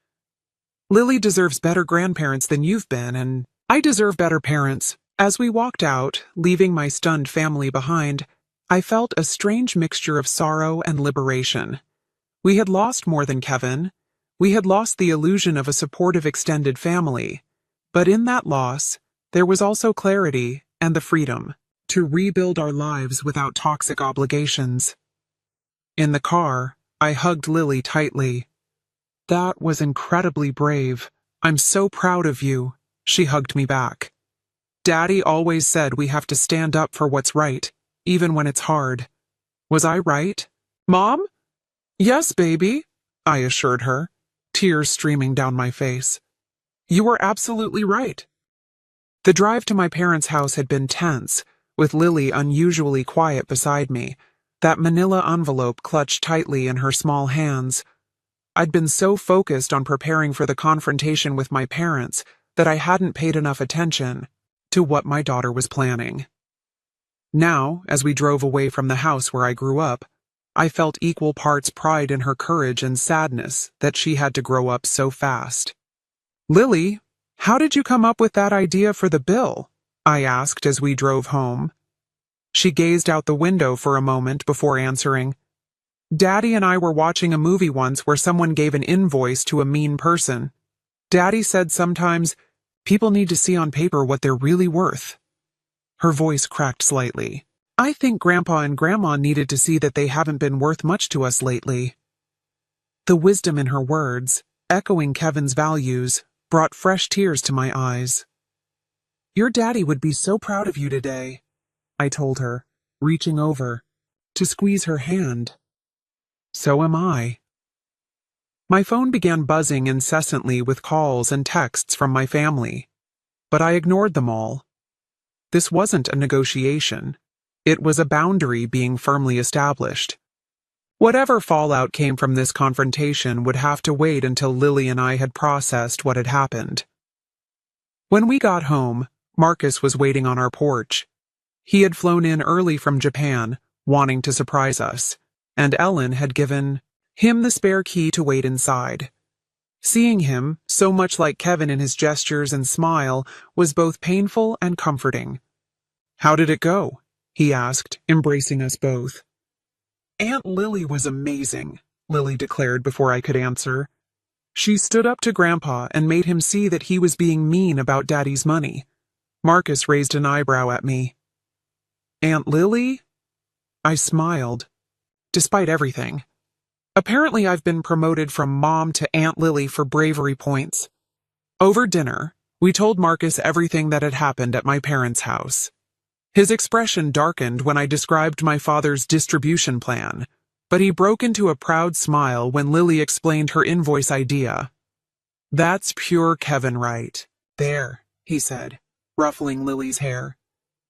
Lily deserves better grandparents than you've been, and I deserve better parents." As we walked out, leaving my stunned family behind, I felt a strange mixture of sorrow and liberation. We had lost more than Kevin. We had lost the illusion of a supportive extended family. But in that loss, there was also clarity and the freedom to rebuild our lives without toxic obligations. In the car, I hugged Lily tightly. "That was incredibly brave. I'm so proud of you," she hugged me back. "Daddy always said we have to stand up for what's right, even when it's hard. Was I right, Mom?" "Yes, baby," I assured her, tears streaming down my face. "You were absolutely right." The drive to my parents' house had been tense, with Lily unusually quiet beside me, that manila envelope clutched tightly in her small hands. I'd been so focused on preparing for the confrontation with my parents that I hadn't paid enough attention to what my daughter was planning. Now, as we drove away from the house where I grew up, I felt equal parts pride in her courage and sadness that she had to grow up so fast. "Lily, how did you come up with that idea for the bill?" I asked as we drove home. She gazed out the window for a moment before answering. "Daddy and I were watching a movie once where someone gave an invoice to a mean person. Daddy said sometimes people need to see on paper what they're really worth." Her voice cracked slightly. "I think Grandpa and Grandma needed to see that they haven't been worth much to us lately." The wisdom in her words, echoing Kevin's values, brought fresh tears to my eyes. "Your daddy would be so proud of you today," I told her, reaching over to squeeze her hand. "So am I." My phone began buzzing incessantly with calls and texts from my family, but I ignored them all. This wasn't a negotiation. It was a boundary being firmly established. Whatever fallout came from this confrontation would have to wait until Lily and I had processed what had happened. When we got home, Marcus was waiting on our porch. He had flown in early from Japan, wanting to surprise us, and Ellen had given him the spare key to wait inside. Seeing him, so much like Kevin in his gestures and smile, was both painful and comforting. "How did it go?" he asked, embracing us both. "Aunt Lily was amazing," Lily declared before I could answer. "She stood up to Grandpa and made him see that he was being mean about Daddy's money." Marcus raised an eyebrow at me. "Aunt Lily?" I smiled. Despite everything. Apparently I've been promoted from Mom to Aunt Lily for bravery points. Over dinner, we told Marcus everything that had happened at my parents' house. His expression darkened when I described my father's distribution plan, but he broke into a proud smile when Lily explained her invoice idea. "That's pure Kevin right there," he said, ruffling Lily's hair.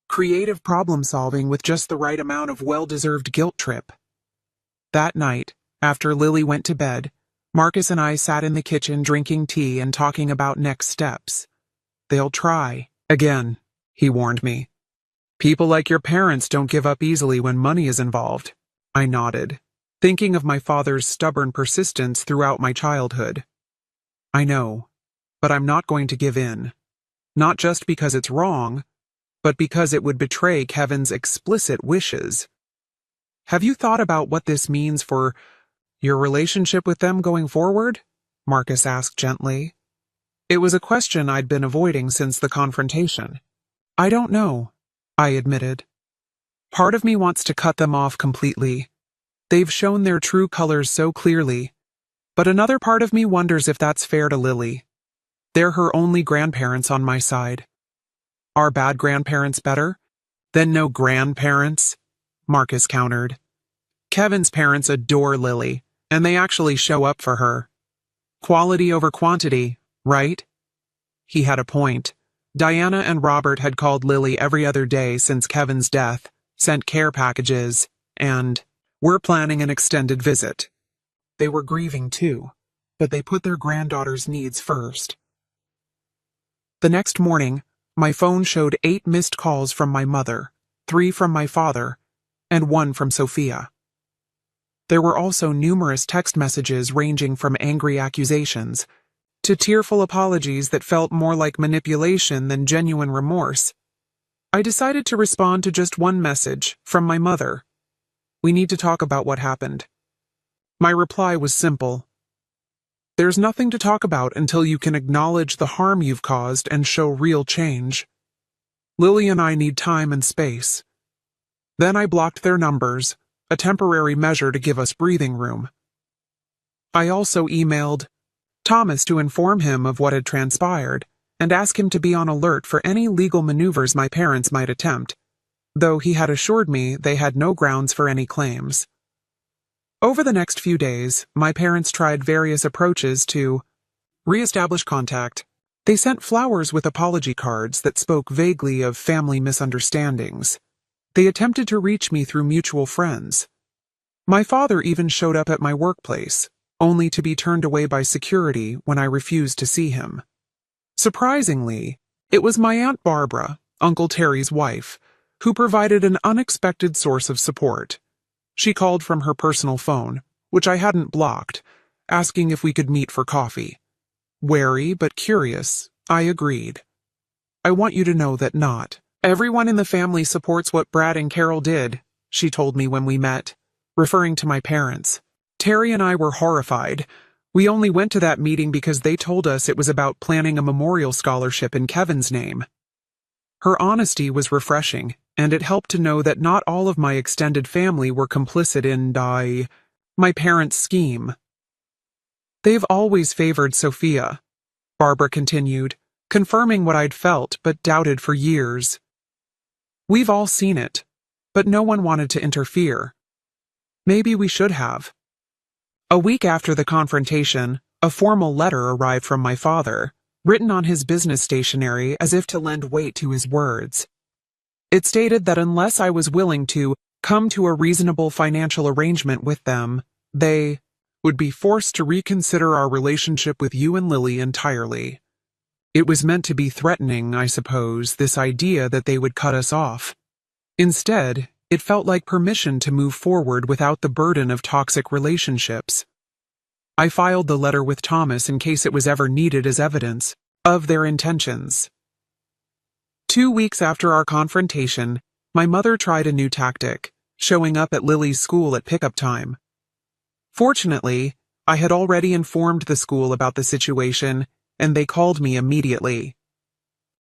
"Creative problem-solving with just the right amount of well-deserved guilt trip." That night, after Lily went to bed, Marcus and I sat in the kitchen drinking tea and talking about next steps. "They'll try again," he warned me. "People like your parents don't give up easily when money is involved." I nodded, thinking of my father's stubborn persistence throughout my childhood. "I know, but I'm not going to give in. Not just because it's wrong, but because it would betray Kevin's explicit wishes." "Have you thought about what this means for your relationship with them going forward?" Marcus asked gently. It was a question I'd been avoiding since the confrontation. "I don't know," I admitted. "Part of me wants to cut them off completely. They've shown their true colors so clearly. But another part of me wonders if that's fair to Lily. They're her only grandparents on my side. Are bad grandparents better? Then no grandparents?" Marcus countered. "Kevin's parents adore Lily, and they actually show up for her. Quality over quantity, right?" He had a point. Diana and Robert had called Lily every other day since Kevin's death, sent care packages, and were planning an extended visit. They were grieving too, but they put their granddaughter's needs first. The next morning, my phone showed 8 missed calls from my mother, 3 from my father, and 1 from Sophia. There were also numerous text messages ranging from angry accusations to tearful apologies that felt more like manipulation than genuine remorse. I decided to respond to just one message from my mother. "We need to talk about what happened." My reply was simple. "There's nothing to talk about until you can acknowledge the harm you've caused and show real change. Lily and I need time and space." Then I blocked their numbers, a temporary measure to give us breathing room. I also emailed Thomas to inform him of what had transpired and ask him to be on alert for any legal maneuvers my parents might attempt, though he had assured me they had no grounds for any claims. Over the next few days, my parents tried various approaches to re-establish contact. They sent flowers with apology cards that spoke vaguely of family misunderstandings. They attempted to reach me through mutual friends. My father even showed up at my workplace, only to be turned away by security when I refused to see him. Surprisingly, it was my Aunt Barbara, Uncle Terry's wife, who provided an unexpected source of support. She called from her personal phone, which I hadn't blocked, asking if we could meet for coffee. Wary but curious, I agreed. I want you to know that not everyone in the family supports what Brad and Carol did, she told me when we met, referring to my parents. Terry and I were horrified. We only went to that meeting because they told us it was about planning a memorial scholarship in Kevin's name. Her honesty was refreshing, and it helped to know that not all of my extended family were complicit in my parents' scheme. They've always favored Sophia, Barbara continued, confirming what I'd felt but doubted for years. We've all seen it, but no one wanted to interfere. Maybe we should have. A week after the confrontation, a formal letter arrived from my father, written on his business stationery as if to lend weight to his words. It stated that unless I was willing to come to a reasonable financial arrangement with them, they would be forced to reconsider our relationship with you and Lily entirely. It was meant to be threatening, I suppose, this idea that they would cut us off. Instead, it felt like permission to move forward without the burden of toxic relationships. I filed the letter with Thomas in case it was ever needed as evidence of their intentions. 2 weeks after our confrontation, my mother tried a new tactic, showing up at Lily's school at pickup time. Fortunately, I had already informed the school about the situation, and they called me immediately.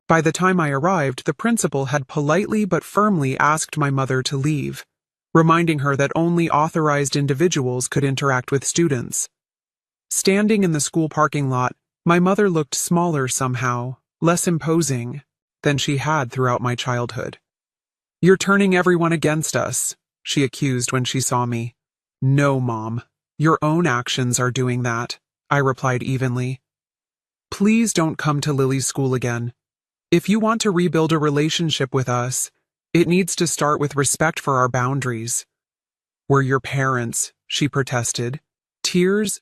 By the time I arrived, the principal had politely but firmly asked my mother to leave, reminding her that only authorized individuals could interact with students. Standing in the school parking lot, my mother looked smaller somehow, less imposing than she had throughout my childhood. "You're turning everyone against us," she accused when she saw me. "No, Mom. Your own actions are doing that," I replied evenly. "Please don't come to Lily's school again. If you want to rebuild a relationship with us, it needs to start with respect for our boundaries." "We're your parents," she protested, tears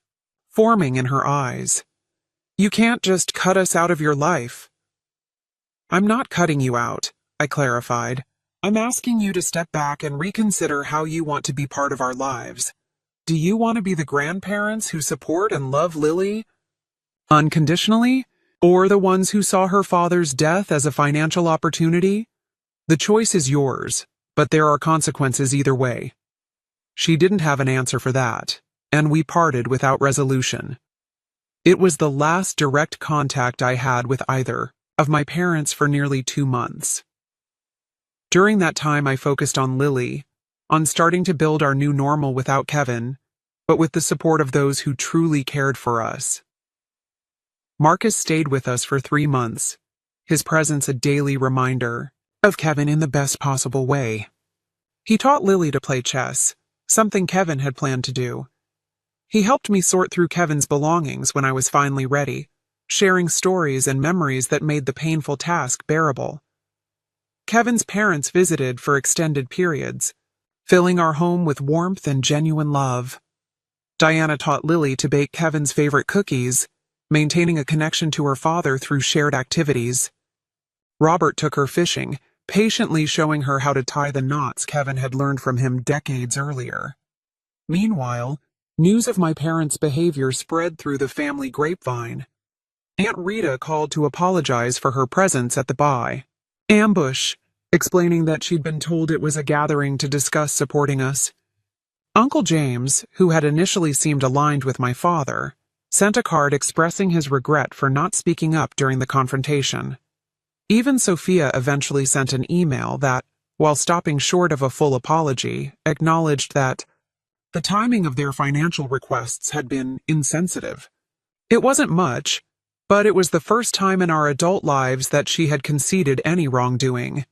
forming in her eyes. "You can't just cut us out of your life." "I'm not cutting you out," I clarified. "I'm asking you to step back and reconsider how you want to be part of our lives. Do you want to be the grandparents who support and love Lily unconditionally, or the ones who saw her father's death as a financial opportunity? The choice is yours, but there are consequences either way." She didn't have an answer for that, and we parted without resolution. It was the last direct contact I had with either of my parents for nearly 2 months. During that time, I focused on Lily, on starting to build our new normal without Kevin, but with the support of those who truly cared for us. Marcus stayed with us for 3 months, his presence a daily reminder of Kevin in the best possible way. He taught Lily to play chess, something Kevin had planned to do. He helped me sort through Kevin's belongings when I was finally ready, sharing stories and memories that made the painful task bearable. Kevin's parents visited for extended periods, filling our home with warmth and genuine love. Diana taught Lily to bake Kevin's favorite cookies, maintaining a connection to her father through shared activities. Robert took her fishing, patiently showing her how to tie the knots Kevin had learned from him decades earlier. Meanwhile, news of my parents' behavior spread through the family grapevine. Aunt Rita called to apologize for her presence at the ambush, explaining that she'd been told it was a gathering to discuss supporting us. Uncle James, who had initially seemed aligned with my father, sent a card expressing his regret for not speaking up during the confrontation. Even Sophia eventually sent an email that, while stopping short of a full apology, acknowledged that The timing of their financial requests had been insensitive. It wasn't much, but it was the first time in our adult lives that she had conceded any wrongdoing.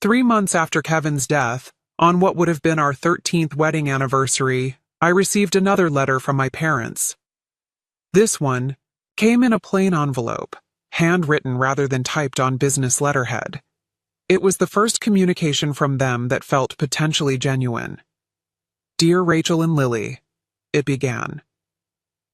3 months after Kevin's death, on what would have been our 13th wedding anniversary, I received another letter from my parents. This one came in a plain envelope, handwritten rather than typed on business letterhead. It was the first communication from them that felt potentially genuine. "Dear Rachel and Lily," it began.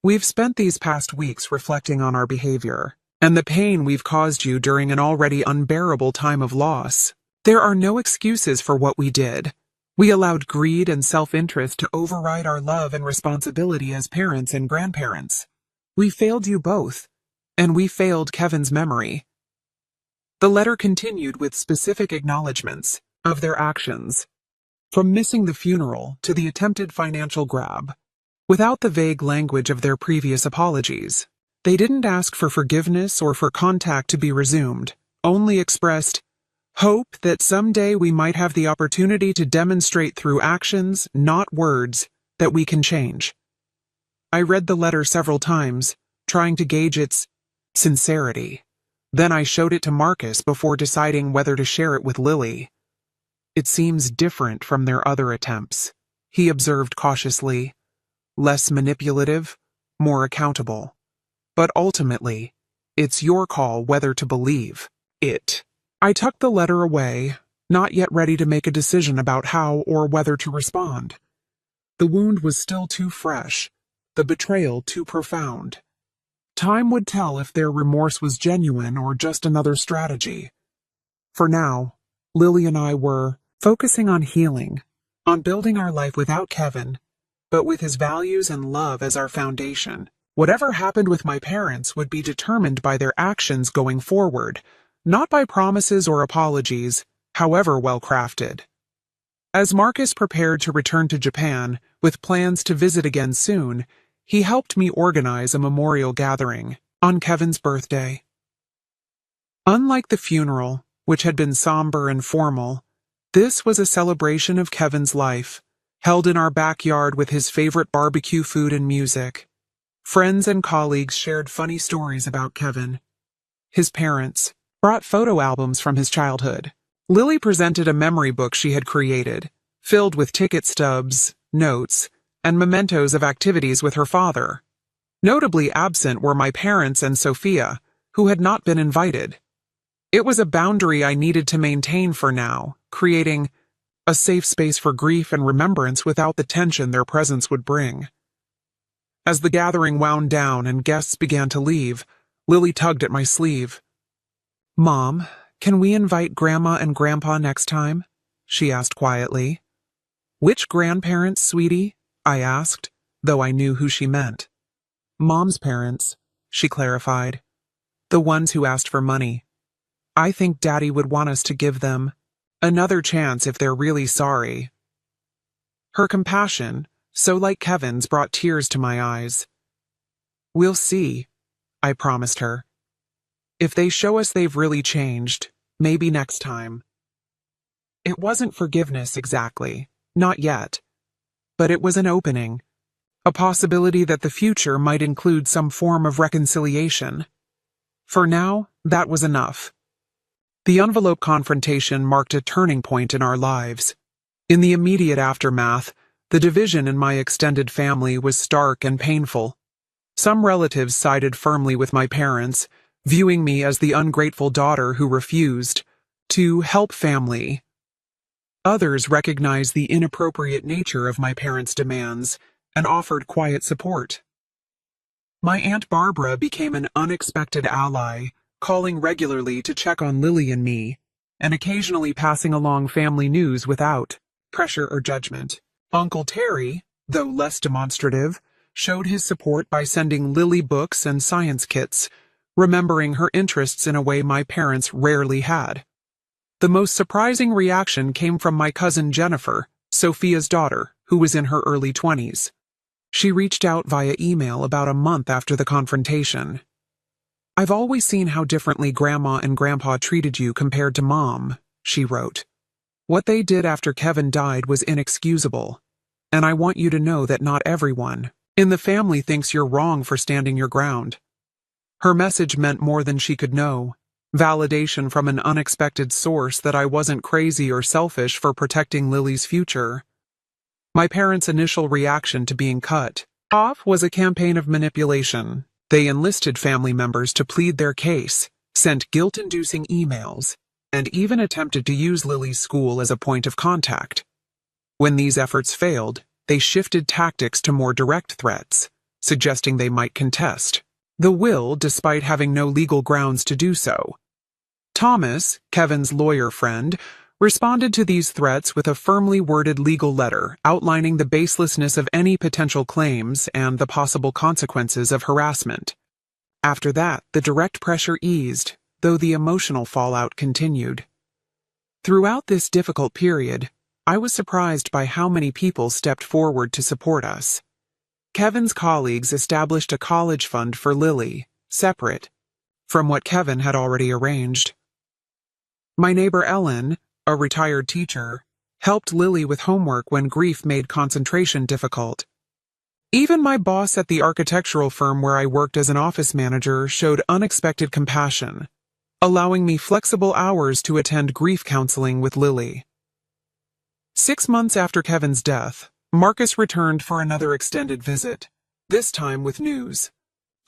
"We've spent these past weeks reflecting on our behavior and the pain we've caused you during an already unbearable time of loss. There are no excuses for what we did. We allowed greed and self-interest to override our love and responsibility as parents and grandparents. We failed you both, and we failed Kevin's memory." The letter continued with specific acknowledgments of their actions, from missing the funeral to the attempted financial grab, without the vague language of their previous apologies. They didn't ask for forgiveness or for contact to be resumed, only expressed hope that someday we might have the opportunity to demonstrate through actions, not words, that we can change. I read the letter several times, trying to gauge its sincerity. Then I showed it to Marcus before deciding whether to share it with Lily. "It seems different from their other attempts," he observed cautiously. "Less manipulative, more accountable. But ultimately, it's your call whether to believe it." I tucked the letter away, not yet ready to make a decision about how or whether to respond. The wound was still too fresh, the betrayal too profound. Time would tell if their remorse was genuine or just another strategy. For now, Lily and I were focusing on healing, on building our life without Kevin, but with his values and love as our foundation. Whatever happened with my parents would be determined by their actions going forward, not by promises or apologies, however well crafted. As Marcus prepared to return to Japan, with plans to visit again soon, he helped me organize a memorial gathering on Kevin's birthday. Unlike the funeral, which had been somber and formal, this was a celebration of Kevin's life, held in our backyard with his favorite barbecue food and music. Friends and colleagues shared funny stories about Kevin. His parents brought photo albums from his childhood. Lily presented a memory book she had created, filled with ticket stubs, notes, and mementos of activities with her father. Notably absent were my parents and Sophia, who had not been invited. It was a boundary I needed to maintain for now, creating a safe space for grief and remembrance without the tension their presence would bring. As the gathering wound down and guests began to leave, Lily tugged at my sleeve. "Mom, can we invite Grandma and Grandpa next time?" she asked quietly. "Which grandparents, sweetie?" I asked, though I knew who she meant. "Mom's parents," she clarified. "The ones who asked for money. I think Daddy would want us to give them another chance if they're really sorry." Her compassion, so like Kevin's, brought tears to my eyes. "We'll see," I promised her. "If they show us they've really changed, maybe next time." It wasn't forgiveness exactly, not yet. But it was an opening, a possibility that the future might include some form of reconciliation. For now, that was enough. The envelope confrontation marked a turning point in our lives. In the immediate aftermath, the division in my extended family was stark and painful. Some relatives sided firmly with my parents, viewing me as the ungrateful daughter who refused to help family. Others recognized the inappropriate nature of my parents' demands and offered quiet support. My Aunt Barbara became an unexpected ally, calling regularly to check on Lily and me, and occasionally passing along family news without pressure or judgment. Uncle Terry, though less demonstrative, showed his support by sending Lily books and science kits, remembering her interests in a way my parents rarely had. The most surprising reaction came from my cousin Jennifer, Sophia's daughter, who was in her early 20s. She reached out via email about a month after the confrontation. "I've always seen how differently Grandma and Grandpa treated you compared to Mom," she wrote. "What they did after Kevin died was inexcusable, and I want you to know that not everyone in the family thinks you're wrong for standing your ground. Her message meant more than she could know. Validation from an unexpected source that I wasn't crazy or selfish for protecting Lily's future. My parents' initial reaction to being cut off was a campaign of manipulation. They enlisted family members to plead their case, sent guilt-inducing emails, and even attempted to use Lily's school as a point of contact. When these efforts failed, they shifted tactics to more direct threats, suggesting they might contest the will despite having no legal grounds to do so. Thomas, Kevin's lawyer friend, responded to these threats with a firmly worded legal letter outlining the baselessness of any potential claims and the possible consequences of harassment. After that, the direct pressure eased, though the emotional fallout continued. Throughout this difficult period, I was surprised by how many people stepped forward to support us. Kevin's colleagues established a college fund for Lily, separate from what Kevin had already arranged. My neighbor Ellen, a retired teacher, helped Lily with homework when grief made concentration difficult. Even my boss at the architectural firm where I worked as an office manager showed unexpected compassion, allowing me flexible hours to attend grief counseling with Lily. 6 months after Kevin's death, Marcus returned for another extended visit, this time with news.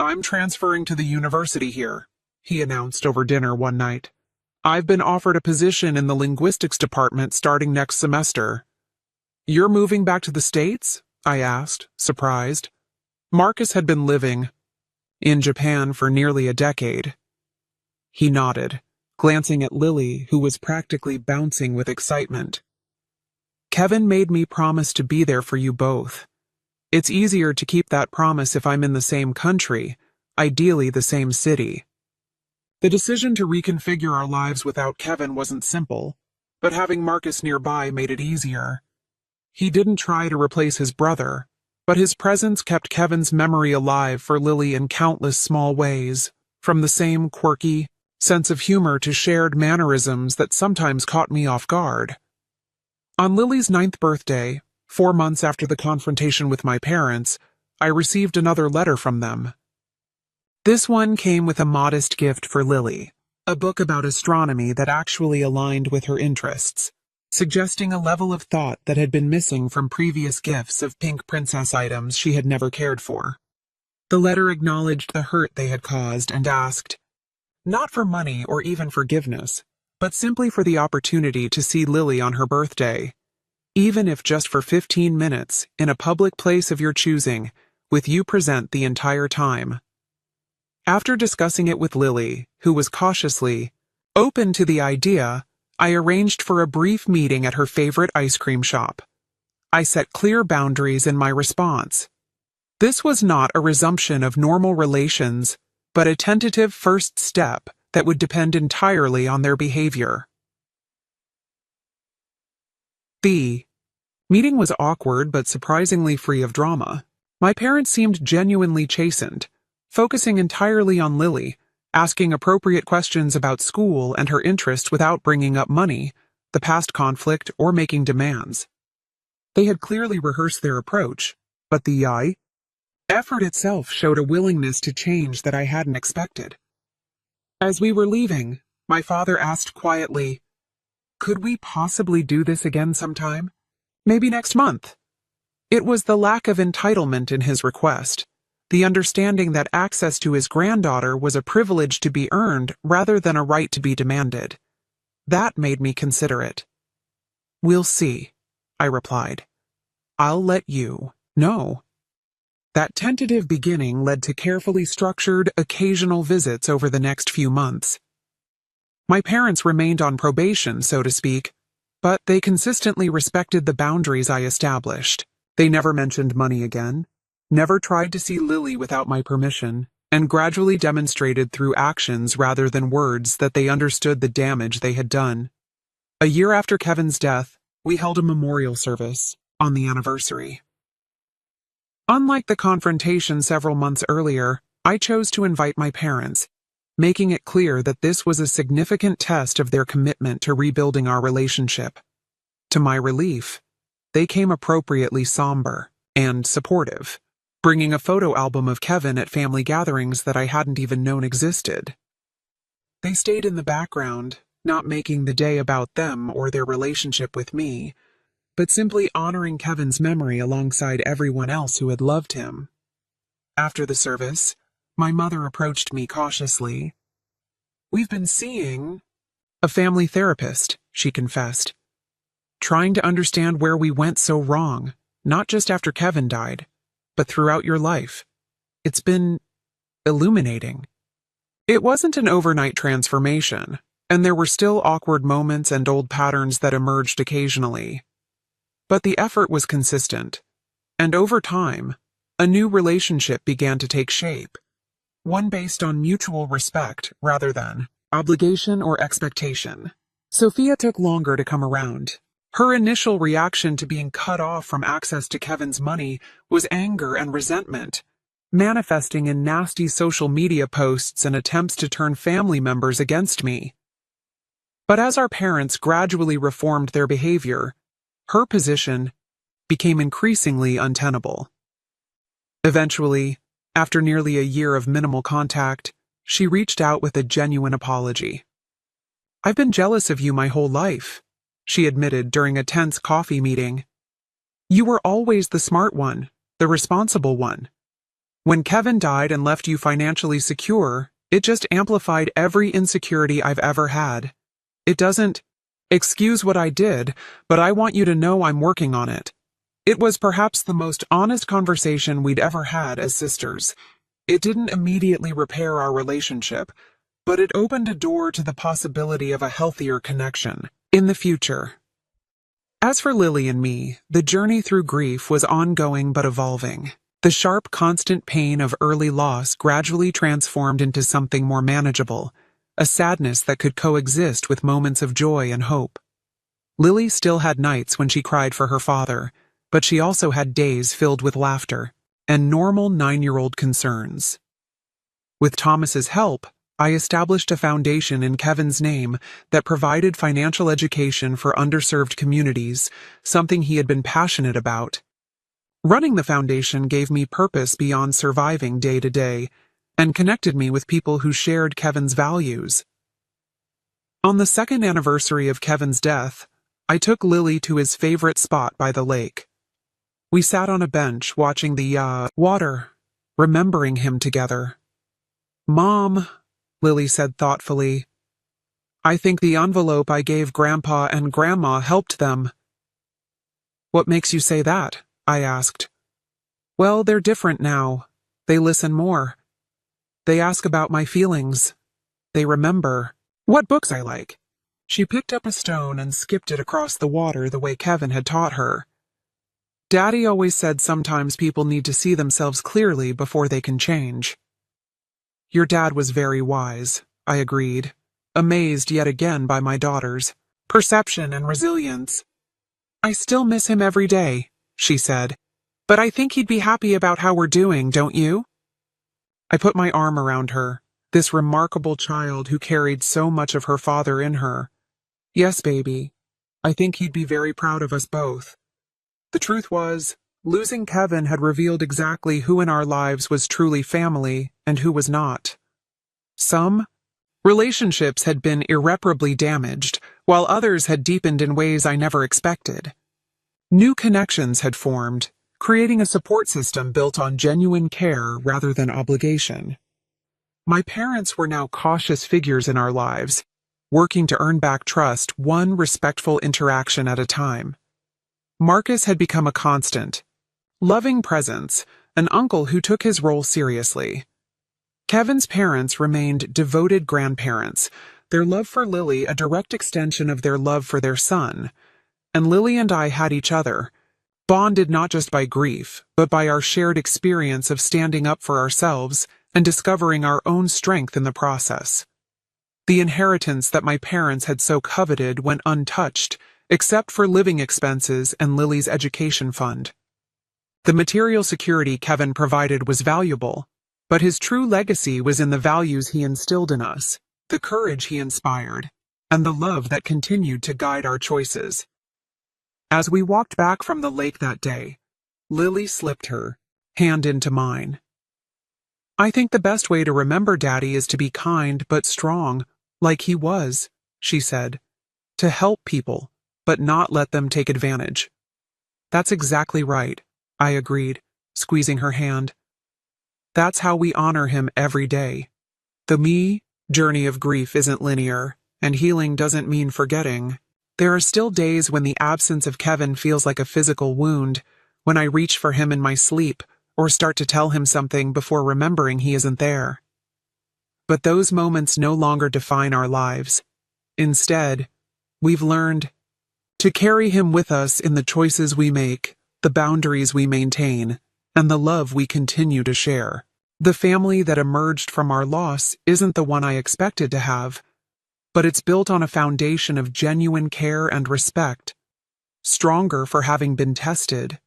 "I'm transferring to the university here," he announced over dinner one night. "I've been offered a position in the linguistics department starting next semester." "You're moving back to the States?" I asked, surprised. Marcus had been living in Japan for nearly a decade. He nodded, glancing at Lily, who was practically bouncing with excitement. "Kevin made me promise to be there for you both. It's easier to keep that promise if I'm in the same country, ideally the same city." The decision to reconfigure our lives without Kevin wasn't simple, but having Marcus nearby made it easier. He didn't try to replace his brother, but his presence kept Kevin's memory alive for Lily in countless small ways, from the same quirky sense of humor to shared mannerisms that sometimes caught me off guard. On Lily's 9th birthday, 4 months after the confrontation with my parents, I received another letter from them. This one came with a modest gift for Lily, a book about astronomy that actually aligned with her interests, suggesting a level of thought that had been missing from previous gifts of pink princess items she had never cared for. The letter acknowledged the hurt they had caused and asked, not for money or even forgiveness, but simply for the opportunity to see Lily on her birthday, even if just for 15 minutes in a public place of your choosing, with you present the entire time. After discussing it with Lily, who was cautiously open to the idea, I arranged for a brief meeting at her favorite ice cream shop. I set clear boundaries in my response. This was not a resumption of normal relations, but a tentative first step that would depend entirely on their behavior. The meeting was awkward but surprisingly free of drama. My parents seemed genuinely chastened, focusing entirely on Lily, asking appropriate questions about school and her interests without bringing up money, the past conflict, or making demands. They had clearly rehearsed their approach, but the effort itself showed a willingness to change that I hadn't expected. As we were leaving, my father asked quietly, "Could we possibly do this again sometime? Maybe next month?" It was the lack of entitlement in his request, the understanding that access to his granddaughter was a privilege to be earned rather than a right to be demanded. That made me consider it. "We'll see," I replied. "I'll let you know." That tentative beginning led to carefully structured, occasional visits over the next few months. My parents remained on probation, so to speak, but they consistently respected the boundaries I established. They never mentioned money again, never tried to see Lily without my permission, and gradually demonstrated through actions rather than words that they understood the damage they had done. A year after Kevin's death, we held a memorial service on the anniversary. Unlike the confrontation several months earlier, I chose to invite my parents, making it clear that this was a significant test of their commitment to rebuilding our relationship. To my relief, they came appropriately somber and supportive, bringing a photo album of Kevin at family gatherings that I hadn't even known existed. They stayed in the background, not making the day about them or their relationship with me, but simply honoring Kevin's memory alongside everyone else who had loved him. After the service, my mother approached me cautiously. "We've been seeing a family therapist," she confessed, "trying to understand where we went so wrong, not just after Kevin died, but throughout your life. It's been illuminating." It wasn't an overnight transformation, and there were still awkward moments and old patterns that emerged occasionally. But the effort was consistent, and over time, a new relationship began to take shape, one based on mutual respect rather than obligation or expectation. Sophia took longer to come around. Her initial reaction to being cut off from access to Kevin's money was anger and resentment, manifesting in nasty social media posts and attempts to turn family members against me. But as our parents gradually reformed their behavior, her position became increasingly untenable. Eventually, after nearly a year of minimal contact, she reached out with a genuine apology. "I've been jealous of you my whole life," she admitted during a tense coffee meeting. "You were always the smart one, the responsible one. When Kevin died and left you financially secure, it just amplified every insecurity I've ever had. It doesn't excuse what I did, but I want you to know I'm working on it." It was perhaps the most honest conversation we'd ever had as sisters. It didn't immediately repair our relationship, but it opened a door to the possibility of a healthier connection in the future. As for Lily and me, the journey through grief was ongoing but evolving. The sharp, constant pain of early loss gradually transformed into something more manageable, a sadness that could coexist with moments of joy and hope. Lily still had nights when she cried for her father, but she also had days filled with laughter and normal 9-year-old concerns. With Thomas's help, I established a foundation in Kevin's name that provided financial education for underserved communities, something he had been passionate about. Running the foundation gave me purpose beyond surviving day to day, and connected me with people who shared Kevin's values. On the second anniversary of Kevin's death, I took Lily to his favorite spot by the lake. We sat on a bench watching the water, remembering him together. "Mom," Lily said thoughtfully, "I think the envelope I gave Grandpa and Grandma helped them." "What makes you say that?" I asked. "Well, they're different now. They listen more. They ask about my feelings. They remember what books I like." She picked up a stone and skipped it across the water the way Kevin had taught her. "Daddy always said sometimes people need to see themselves clearly before they can change." "Your dad was very wise," I agreed, amazed yet again by my daughter's perception and resilience. "I still miss him every day," she said, "but I think he'd be happy about how we're doing, don't you?" I put my arm around her, this remarkable child who carried so much of her father in her. "Yes, baby. I think he'd be very proud of us both." The truth was, losing Kevin had revealed exactly who in our lives was truly family and who was not. Some relationships had been irreparably damaged, while others had deepened in ways I never expected. New connections had formed, creating a support system built on genuine care rather than obligation. My parents were now cautious figures in our lives, working to earn back trust one respectful interaction at a time. Marcus had become a constant, loving presence, an uncle who took his role seriously. Kevin's parents remained devoted grandparents, their love for Lily a direct extension of their love for their son. And Lily and I had each other, bonded not just by grief, but by our shared experience of standing up for ourselves and discovering our own strength in the process. The inheritance that my parents had so coveted went untouched, except for living expenses and Lily's education fund. The material security Kevin provided was valuable, but his true legacy was in the values he instilled in us, the courage he inspired, and the love that continued to guide our choices. As we walked back from the lake that day, Lily slipped her hand into mine. "I think the best way to remember Daddy is to be kind but strong, like he was," she said. "To help people, but not let them take advantage." "That's exactly right," I agreed, squeezing her hand. "That's how we honor him every day." The journey of grief isn't linear, and healing doesn't mean forgetting. There are still days when the absence of Kevin feels like a physical wound, when I reach for him in my sleep or start to tell him something before remembering he isn't there. But those moments no longer define our lives. Instead, we've learned to carry him with us in the choices we make, the boundaries we maintain, and the love we continue to share. The family that emerged from our loss isn't the one I expected to have, but it's built on a foundation of genuine care and respect, stronger for having been tested.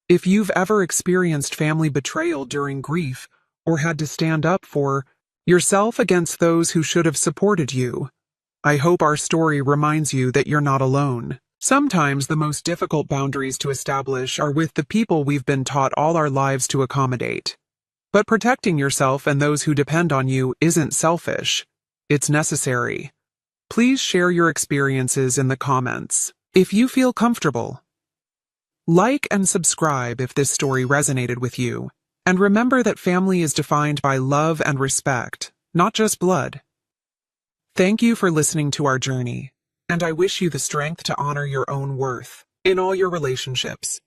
If you've ever experienced family betrayal during grief or had to stand up for yourself against those who should have supported you, I hope our story reminds you that you're not alone. Sometimes the most difficult boundaries to establish are with the people we've been taught all our lives to accommodate. But protecting yourself and those who depend on you isn't selfish. It's necessary. Please share your experiences in the comments if you feel comfortable. Like and subscribe if this story resonated with you. And remember that family is defined by love and respect, not just blood. Thank you for listening to our journey, and I wish you the strength to honor your own worth in all your relationships.